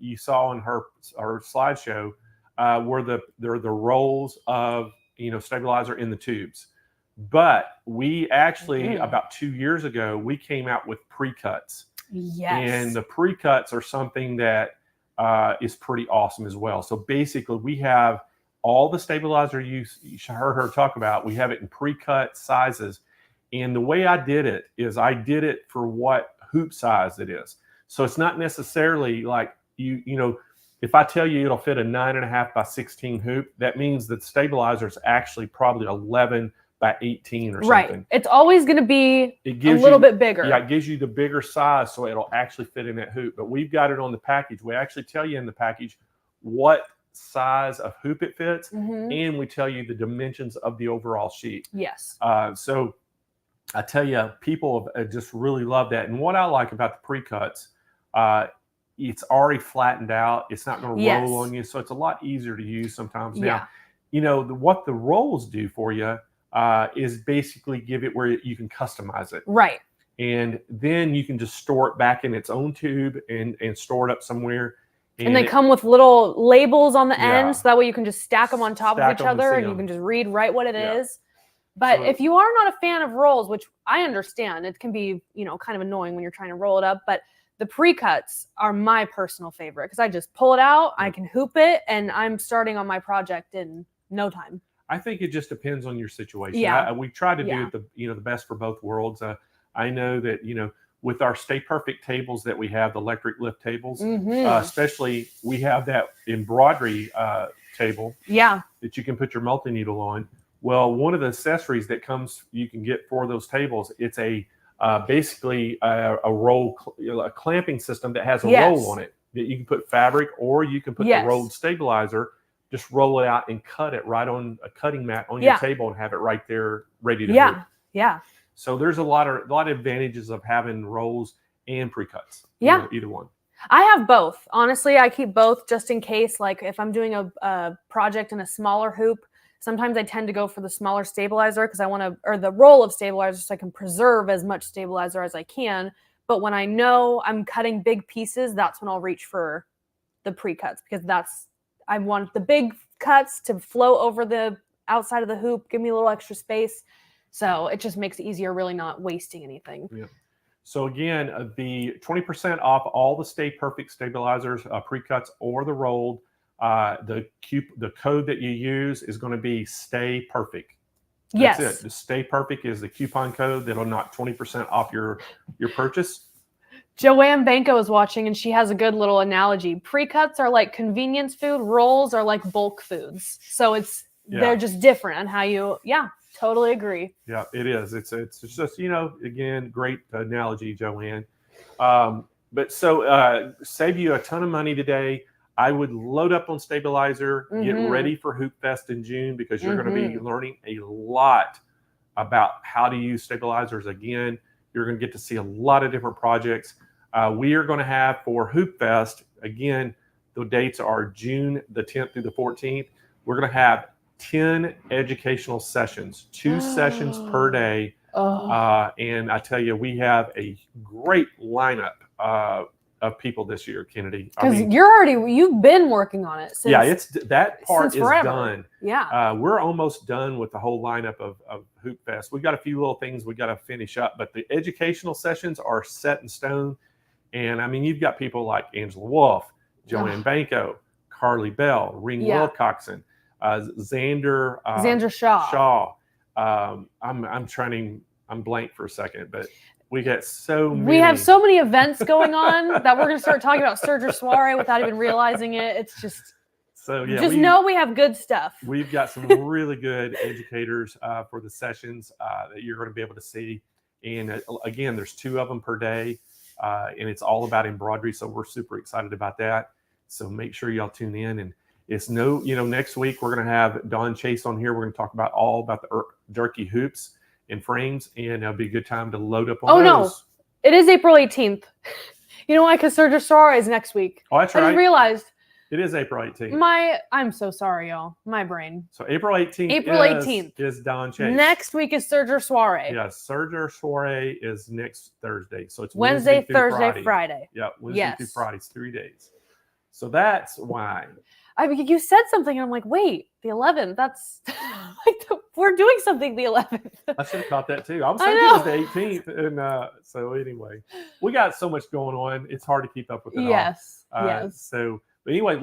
you saw in her slideshow, were the rolls of stabilizer in the tubes. But we actually about 2 years ago, we came out with pre-cuts. Yes, and the pre-cuts are something that is pretty awesome as well. So basically, we have all the stabilizer you heard her talk about. We have it in pre-cut sizes. And the way I did it is I did it for what hoop size it is. So it's not necessarily like, if I tell you it'll fit a 9.5 by 16 hoop, that means that the stabilizer is actually probably 11 by 18 or something. Right. It's always going to be a little bit bigger. Yeah, it gives you the bigger size, so it'll actually fit in that hoop. But we've got it on the package. We actually tell you in the package what size of hoop it fits, and we tell you the dimensions of the overall sheet. Yes. So I tell you, people just really love that. And what I like about the pre-cuts, it's already flattened out. It's not going to roll on you, so it's a lot easier to use sometimes. Now, what the rolls do for you is basically give it where you can customize it. Right. And then you can just store it back in its own tube and store it up somewhere. And they come with little labels on the end, so that way you can just stack them on top of each other and you can just read right what it is. But if you are not a fan of rolls, which I understand, it can be, kind of annoying when you're trying to roll it up, but the pre-cuts are my personal favorite because I just pull it out, I can hoop it, and I'm starting on my project in no time. I think it just depends on your situation. Yeah. We try to do the best for both worlds. I know that, with our Stay Perfect tables that we have, the electric lift tables, especially we have that embroidery table that you can put your multi-needle on. Well, one of the accessories that you can get for those tables, it's basically a roll, a clamping system that has a roll on it that you can put fabric, or you can put the rolled stabilizer, just roll it out and cut it right on a cutting mat on your table and have it right there ready to hoop. Yeah. So there's a lot of advantages of having rolls and pre-cuts. Yeah. Either one. I have both. Honestly, I keep both just in case, like if I'm doing a project in a smaller hoop, sometimes I tend to go for the smaller stabilizer because or the roll of stabilizer, so I can preserve as much stabilizer as I can. But when I know I'm cutting big pieces, that's when I'll reach for the pre-cuts because I want the big cuts to flow over the outside of the hoop, give me a little extra space. So it just makes it easier, really not wasting anything. Yeah. So again, the 20% off all the Stay Perfect stabilizers, pre-cuts or the rolled. The code that you use is going to be Stay Perfect. That's it. The Stay Perfect is the coupon code that'll knock 20% off your purchase. Joanne Banco is watching, and she has a good little analogy. Pre-cuts are like convenience food. Rolls are like bulk foods. So they're just different on how you, Totally agree. Yeah, it is. It's just, again, great analogy, Joanne. But so save you a ton of money today. I would load up on Stabilizer, get ready for Hoop Fest in June, because you're going to be learning a lot about how to use stabilizers. Again, you're going to get to see a lot of different projects. We are going to have for Hoop Fest, again, the dates are June the 10th through the 14th. We're going to have 10 educational sessions, 2 sessions per day. And I tell you, we have a great lineup of people this year, Kennedy. Because you've been working on it since. That part is forever. done. Yeah. We're almost done with the whole lineup of Hoop Fest. We've got a few little things we got to finish up, but the educational sessions are set in stone. And I mean, you've got people like Angela Wolf, Joanne Banco, Carly Bell, Ring Wilcoxon, Xander Shaw. I'm blank for a second, but we got so many. We have so many events going on that we're going to start talking about Serger Soiree without even realizing it. It's just know we have good stuff. We've got some really good educators for the sessions that you're going to be able to see. And again, there's 2 of them per day, and it's all about embroidery. So we're super excited about that. So make sure y'all tune in. And it's next week we're going to have Dawn Chase on here. We're going to talk about all about the jerky hoops and frames, and it'll be a good time to load up on those. No, it is April 18th. You know why? Because Serger Soiree is next week. Oh, that's right. I just realized. It is April 18th. I'm so sorry, y'all. My brain. So April 18th is Dawn Chase. Next week is Serger Soiree. Yeah, Serger Soiree is next Thursday. So it's Wednesday, Thursday, Friday. Yeah, Wednesday through Friday. It's 3 days. So that's why. I mean, you said something, and I'm like, wait, the 11th? That's we're doing something the 11th. I should have caught that too. I was thinking it was the 18th. And so anyway, we got so much going on. It's hard to keep up with it all. Yes. So, but anyway,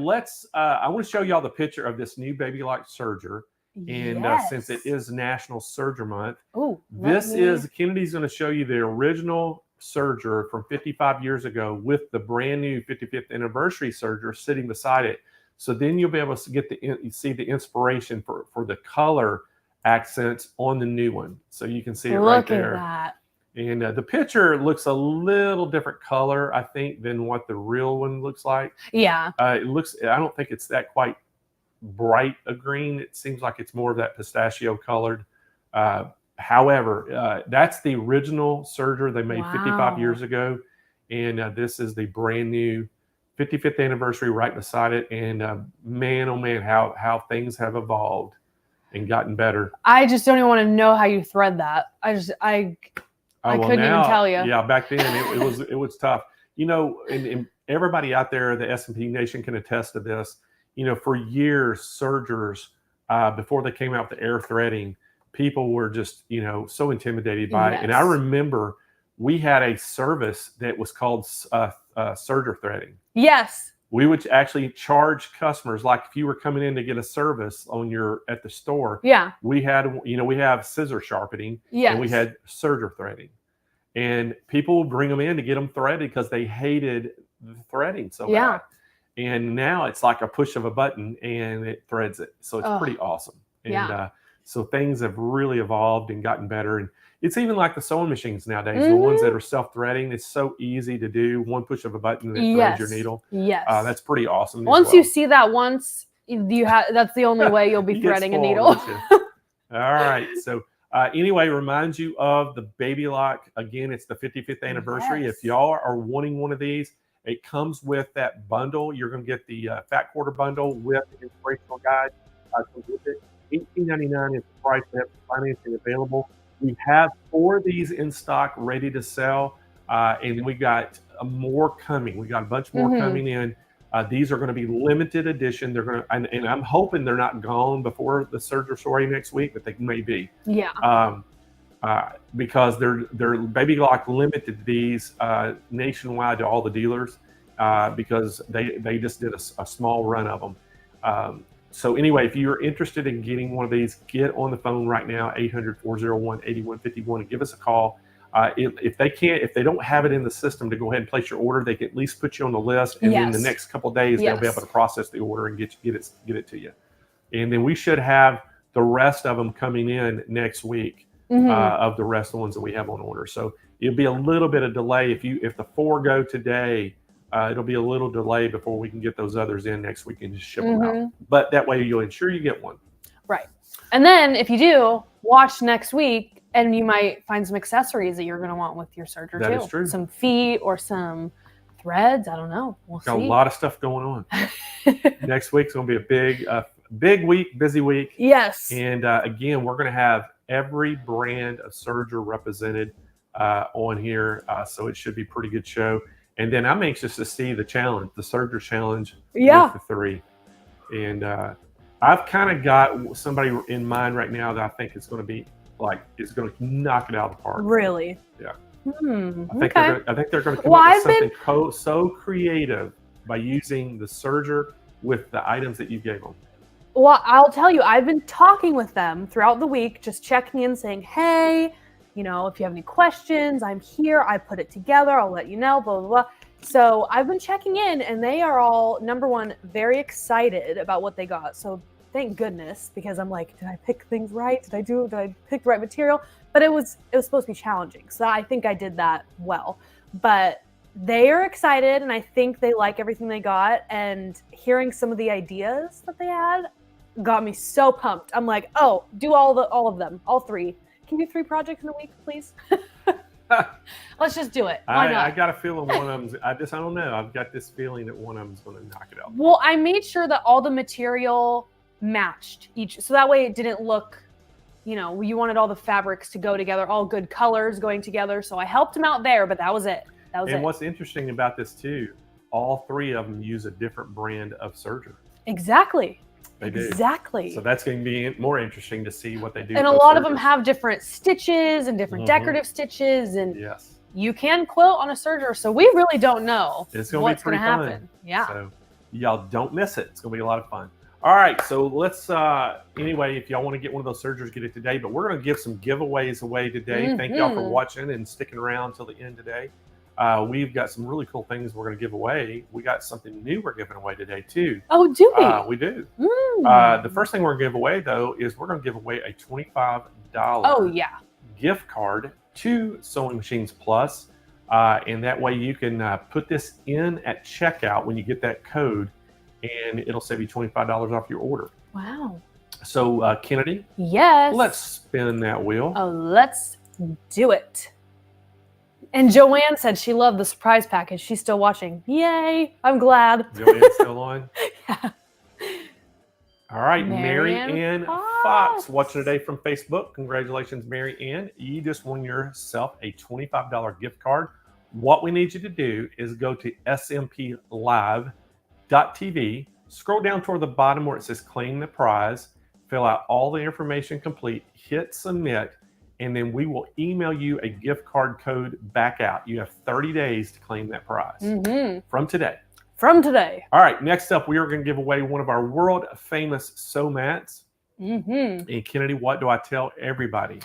I want to show y'all the picture of this new Baby Lock Serger. And since it is National Serger Month, Kennedy's going to show you the original Serger from 55 years ago with the brand new 55th anniversary Serger sitting beside it. So then you'll be able to get see the inspiration for the color accents on the new one. So you can see it right there. Look at that. And the picture looks a little different color, I think, than what the real one looks like. Yeah. I don't think it's that quite bright a green. It seems like it's more of that pistachio colored. However, that's the original Serger they made 55 years ago. And this is the brand new 55th anniversary right beside it. And man, oh man, how things have evolved and gotten better. I just don't even want to know how you thread that. I couldn't even tell you. Yeah, back then it was tough. And everybody out there, the S&P Nation can attest to this. For years, Sergers, before they came out with the air threading, people were just, so intimidated by it. And I remember we had a service that was called Serger threading. Yes. We would actually charge customers, like if you were coming in to get a service at the store. Yeah. We had, we have scissor sharpening. Yes. And we had Serger threading. And people would bring them in to get them threaded because they hated the threading so bad. And now it's like a push of a button and it threads it. So it's pretty awesome. And so things have really evolved and gotten better. And it's even like the sewing machines nowadays, the ones that are self-threading. It's so easy to do. One push of a button and it threads your needle. Yes. That's pretty awesome. Once you see that that's the only way you'll be threading a needle. All right. So anyway, reminds you of the Baby Lock. Again, it's the 55th anniversary. If y'all are wanting one of these, it comes with that bundle. You're going to get the Fat Quarter bundle with the inspirational guide. So with it, $18.99 is the price. They have financing available. We have 4 of these in stock, ready to sell, and we got more coming. We got a bunch more coming in. These are going to be limited edition. They're going to, and I'm hoping they're not gone before the Serger Soiree next week, but they may be. Yeah. Because they're Baby Lock limited these nationwide to all the dealers because they just did a small run of them. So anyway, if you're interested in getting one of these, get on the phone right now, 800-401-8151, and give us a call. If they don't have it in the system to go ahead and place your order, they can at least put you on the list, and then the next couple of days they'll be able to process the order and get it to you. And then we should have the rest of them coming in next week of the rest of the ones that we have on order. So it'll be a little bit of delay. If the 4 go today, it'll be a little delay before we can get those others in next week and just ship them out. But that way you'll ensure you get one. Right. And then if you do, watch next week and you might find some accessories that you're going to want with your Serger too. That is true. Some feet or some threads. I don't know. We'll Got see. a lot of stuff going on. Next week's going to be a big week, busy week. Yes. And again, we're going to have every brand of Serger represented on here. So it should be a pretty good show. And then I'm anxious to see the challenge, the Serger challenge with the 3. And I've kind of got somebody in mind right now that I think is going to be it's going to knock it out of the park. Really? Yeah. I think they're going to come up with something so creative by using the Serger with the items that you gave them. Well, I'll tell you, I've been talking with them throughout the week, just checking in, saying, hey, if you have any questions, I'm here. I put it together. I'll let you know, blah, blah, blah. So I've been checking in, and they are all, number one, very excited about what they got. So thank goodness, because I'm like, did I pick things right? Did I pick the right material? But it was supposed to be challenging. So I think I did that well. But they are excited, and I think they like everything they got. And hearing some of the ideas that they had got me so pumped. I'm like, oh, do all of them, all 3. Can you do 3 projects in a week, please? Let's just do it. Why not? I got a feeling one of them. I don't know. I've got this feeling that one of them is going to knock it out. Well, I made sure that all the material matched each, so that way it didn't look, you wanted all the fabrics to go together, all good colors going together. So I helped them out there, but that was it. And what's interesting about this too, all 3 of them use a different brand of Serger. Exactly. They do. Exactly. So that's going to be more interesting to see what they do. And a lot of them have different stitches and different decorative stitches, and you can quilt on a Serger. So we really don't know it's going what's to be going to happen. Yeah. So y'all don't miss it. It's going to be a lot of fun. All right, so let's, anyway, if y'all want to get one of those Sergers, get it today. But we're going to give some giveaways away today. Thank y'all for watching and sticking around till the end today. We've got some really cool things we're going to give away. We got something new we're giving away today, too. Oh, do we? We do. The first thing we're going to give away, though, is we're going to give away a $25 gift card to Sewing Machines Plus. And that way you can put this in at checkout when you get that code, and it'll save you $25 off your order. Wow. So, Kennedy? Yes. Let's spin that wheel. Oh, let's do it. And Joanne said she loved the surprise package. She's still watching. Yay. I'm glad. Joanne's still on? Yeah. All right. Mary Ann Fox watching today from Facebook. Congratulations, Mary Ann. You just won yourself a $25 gift card. What we need you to do is go to SewingMachinesPlus.com. TV, scroll down toward the bottom where it says claim the prize, fill out all the information complete, hit submit, and then we will email you a gift card code back out. You have 30 days to claim that prize from today. All right, next up, we are going to give away one of our world famous sew mats. And Kennedy, what do I tell everybody?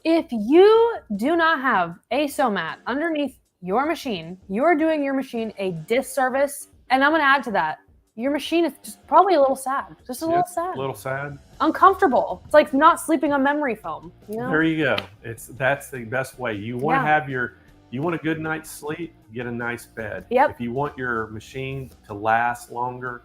If you do not have a sew mat underneath your machine, you are doing your machine a disservice. And I'm going to add to that. Your machine is just probably a little sad. Just a little sad. A little sad. Uncomfortable. It's like not sleeping on memory foam. There you go. That's the best way. You want to have you want a good night's sleep, get a nice bed. Yep. If you want your machine to last longer,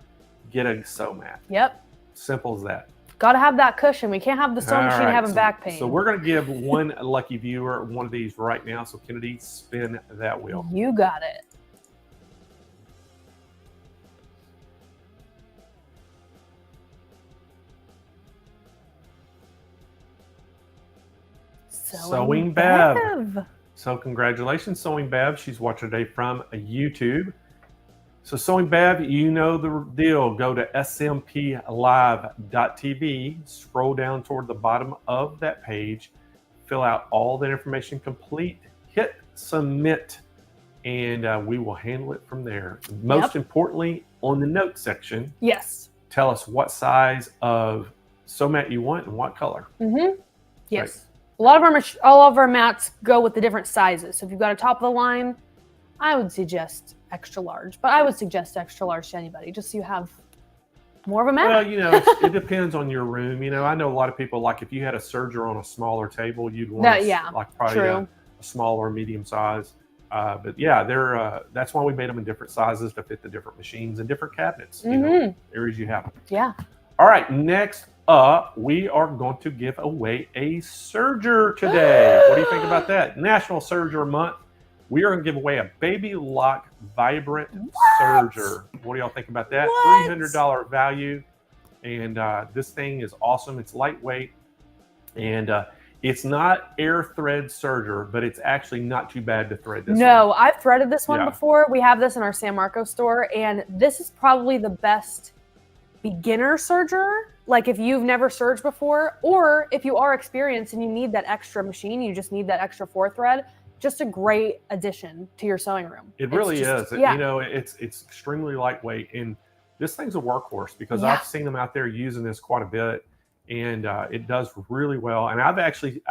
get a sew mat. Yep. Simple as that. Got to have that cushion. We can't have the sewing machine having back pain. So we're going to give one lucky viewer one of these right now. So Kennedy, spin that wheel. You got it. Sewing Bev. So congratulations, Sewing Bev. She's watching today from YouTube. So Sewing Bev, you know the deal. Go to SewingMachinesPlus.com, scroll down toward the bottom of that page, fill out all the information complete, hit submit, and we will handle it from there. Most importantly, on the notes section, tell us what size of sew mat you want and what color. Yes. Right. All of our mats go with the different sizes. So if you've got a top of the line, I would suggest extra large, but I would suggest extra large to anybody, just so you have More of a mat. Well, it depends on your room. I know a lot of people, like if you had a Serger on a smaller table, you'd want like probably a small or medium size. But yeah, that's why we made them in different sizes to fit the different machines and different cabinets, areas you have. Yeah. All right, next up, we are going to give away a Serger today. What do you think about that? National Serger Month. We are going to give away a Baby Lock Vibrant Serger. What do y'all think about that? $300 value. And this thing is awesome. It's lightweight. And it's not air thread serger, but it's actually not too bad to thread this one. No, I've threaded this one before. We have this in our San Marcos store. And this is probably the best beginner serger. Like if you've never serged before, or if you are experienced and you need that extra machine, you just need that extra 4-thread. Just a great addition to your sewing room. It really is. Yeah. It's extremely lightweight, and this thing's a workhorse because I've seen them out there using this quite a bit, and it does really well. And I've actually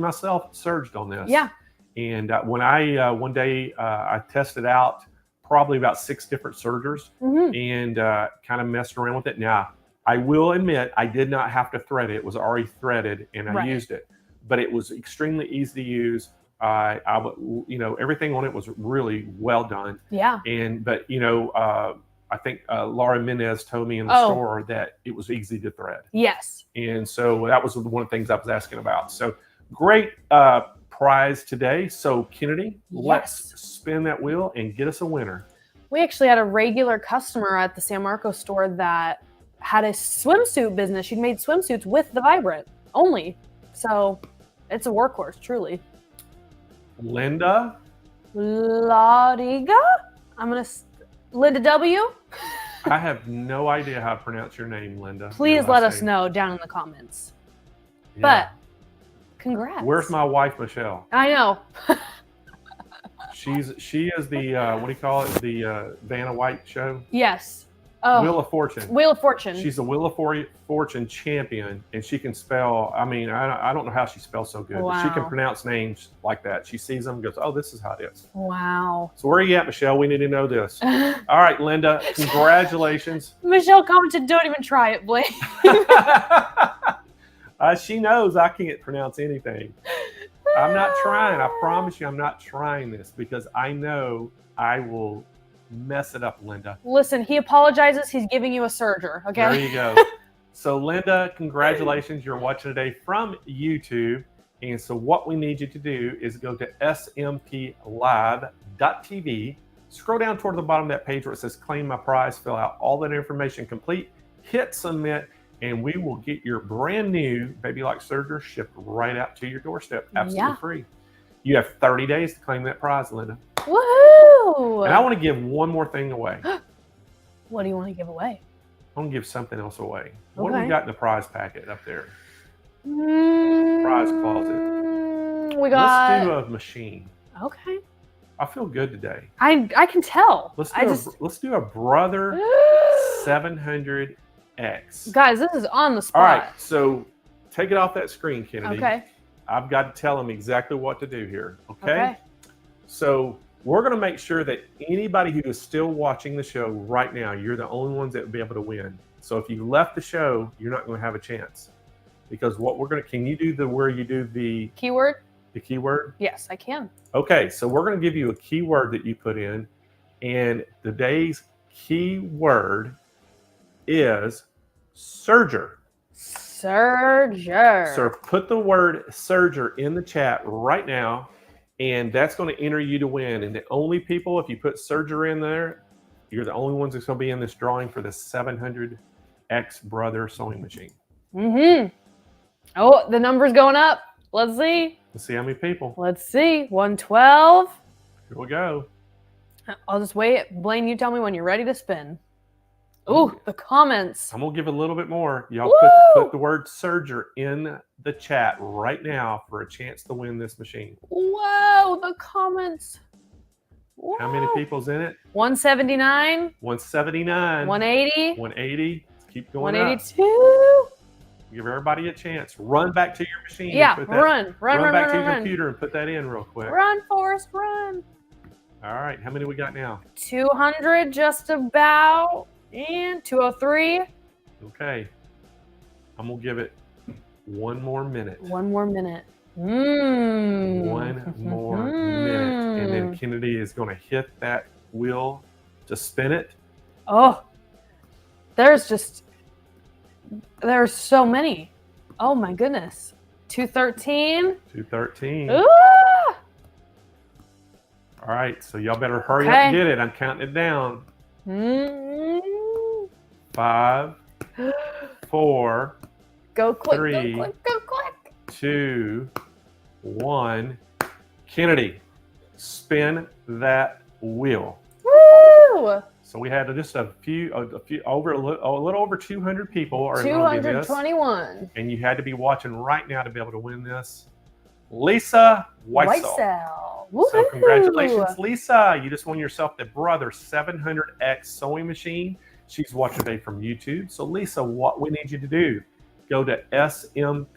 myself serged on this. Yeah. And when I one day I tested out probably about 6 different sergers and kind of messed around with it. Now I will admit I did not have to thread it. It was already threaded, and I used it, but it was extremely easy to use. Everything on it was really well done. Yeah. But I think Laura Mendez told me in the store that it was easy to thread. Yes. And so that was one of the things I was asking about. So great prize today. So Kennedy, let's spin that wheel and get us a winner. We actually had a regular customer at the San Marcos store that had a swimsuit business. She'd made swimsuits with the Vibrant only. So it's a workhorse, truly. Linda Ladiga? Linda W? I have no idea how to pronounce your name, Linda. Please let us know down in the comments. Yeah. But congrats. Where's my wife, Michelle? I know. She is the what do you call it? The Vanna White show? Yes. Wheel of Fortune. Wheel of Fortune. She's a Wheel of Fortune champion, and she can spell. I mean, I don't know how she spells so good, but she can pronounce names like that. She sees them and goes, "Oh, this is how it is." Wow. So where are you at, Michelle? We need to know this. All right, Linda, congratulations. Michelle commented, "Don't even try it, Blake." She knows I can't pronounce anything. I'm not trying. I promise you, I'm not trying this because I know I will mess it up, Linda. Listen, he apologizes. He's giving you a serger. Okay. There you go. So, Linda, congratulations. You're watching today from YouTube. And so what we need you to do is go to smplive.tv, scroll down toward the bottom of that page where it says claim my prize, fill out all that information complete, hit submit, and we will get your brand new Baby Lock Serger shipped right out to your doorstep, absolutely free. You have 30 days to claim that prize, Linda. Woohoo! And I want to give one more thing away. What do you want to give away? I want to give something else away. What do we got in the prize packet up there? Prize closet. We got. Let's do a machine. Okay. I feel good today. I can tell. Let's do a Brother 700X. Guys, this is on the spot. All right, so take it off that screen, Kennedy. Okay. I've got to tell them exactly what to do here. Okay. So we're going to make sure that anybody who is still watching the show right now, you're the only ones that will be able to win. So if you left the show, you're not going to have a chance. Because what we're going to, can you do where you do the keyword? The keyword? Yes, I can. Okay, so we're going to give you a keyword that you put in. And today's keyword is Serger. Serger. So put the word Serger in the chat right now, and that's going to enter you to win. And the only people, if you put Serger in there, you're the only ones that's going to be in this drawing for the 700X Brother sewing machine. Oh, the number's going up. Let's see. Let's see how many people. Let's see. 112. Here we go. I'll just wait. Blaine, you tell me when you're ready to spin. Ooh, the comments. I'm going to give a little bit more. Y'all put the word Serger in the chat right now for a chance to win this machine. Whoa, the comments. Whoa. How many people's in it? 179. 179. 180. 180. Keep going 182. up. Give everybody a chance. Run back to your machine. Yeah, run back to your computer and put that in real quick. Run, Forrest, run. All right, how many we got now? 200 just about. And 203. Okay. I'm going to give it one more minute. One more minute. Mm. One more minute. And then Kennedy is going to hit that wheel to spin it. Oh, there's so many. Oh my goodness. 213. 213. Ooh. All right. So y'all better hurry up Okay. and get it. I'm counting it down. Mm. 5, 4, Go quick, 3, go quick, go quick. 2, 1. Kennedy, spin that wheel. Woo! So we had just a little over 200 people are involved in this, 221. and you had to be watching right now to be able to win this. Lisa Weissel. So congratulations, Lisa. You just won yourself the Brother 700X sewing machine. She's watching today from YouTube. So Lisa, what we need you to do, go to smplive.tv.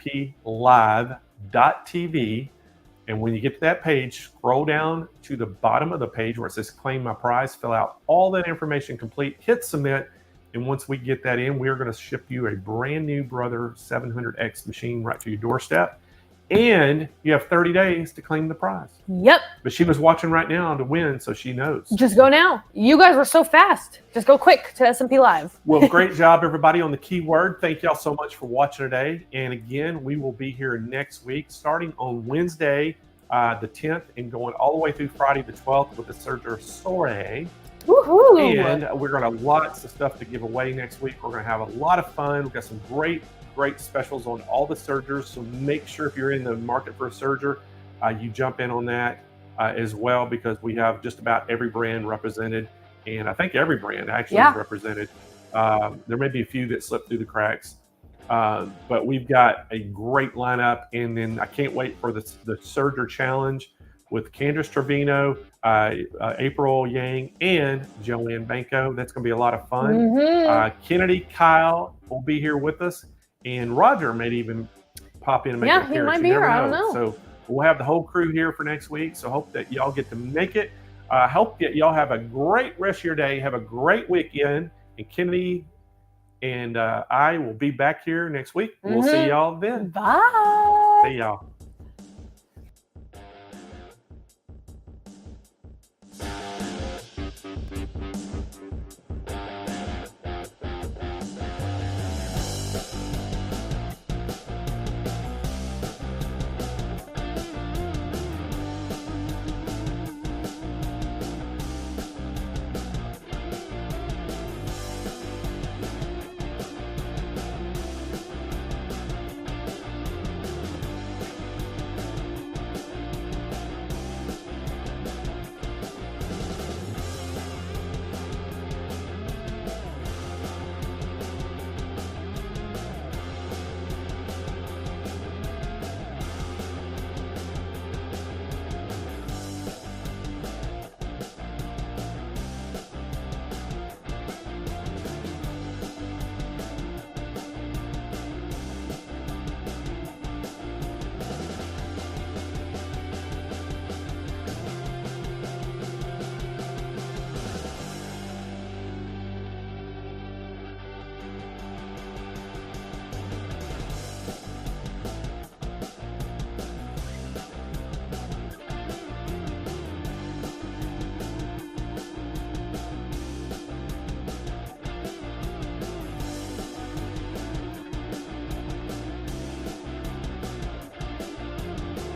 And when you get to that page, scroll down to the bottom of the page where it says claim my prize, fill out all that information complete, hit submit. And once we get that in, we're going to ship you a brand new Brother 700X machine right to your doorstep. And you have 30 days to claim the prize. Yep. But she was watching right now to win, so she knows. Just go now. You guys were so fast. Just go quick to SMP Live. Well, great job, everybody, on the keyword. Thank y'all so much for watching today. And again, we will be here next week, starting on Wednesday, the 10th, and going all the way through Friday the 12th with the Serger Soiree. Woohoo! And we're going to have lots of stuff to give away next week. We're going to have a lot of fun. We've got some great specials on all the Sergers. So make sure if you're in the market for a Serger, you jump in on that as well, because we have just about every brand represented. And I think every brand actually is represented. There may be a few that slip through the cracks. But we've got a great lineup. And then I can't wait for the Serger Challenge with Candace Trevino, April Yang, and Joanne Banco. That's going to be a lot of fun. Kennedy Kyle will be here with us. And Roger may even pop in and make an appearance. He might be here. I don't know. So we'll have the whole crew here for next week. So hope that y'all get to make it. Hope that y'all have a great rest of your day. Have a great weekend. And Kennedy and I will be back here next week. We'll see y'all then. Bye. See y'all.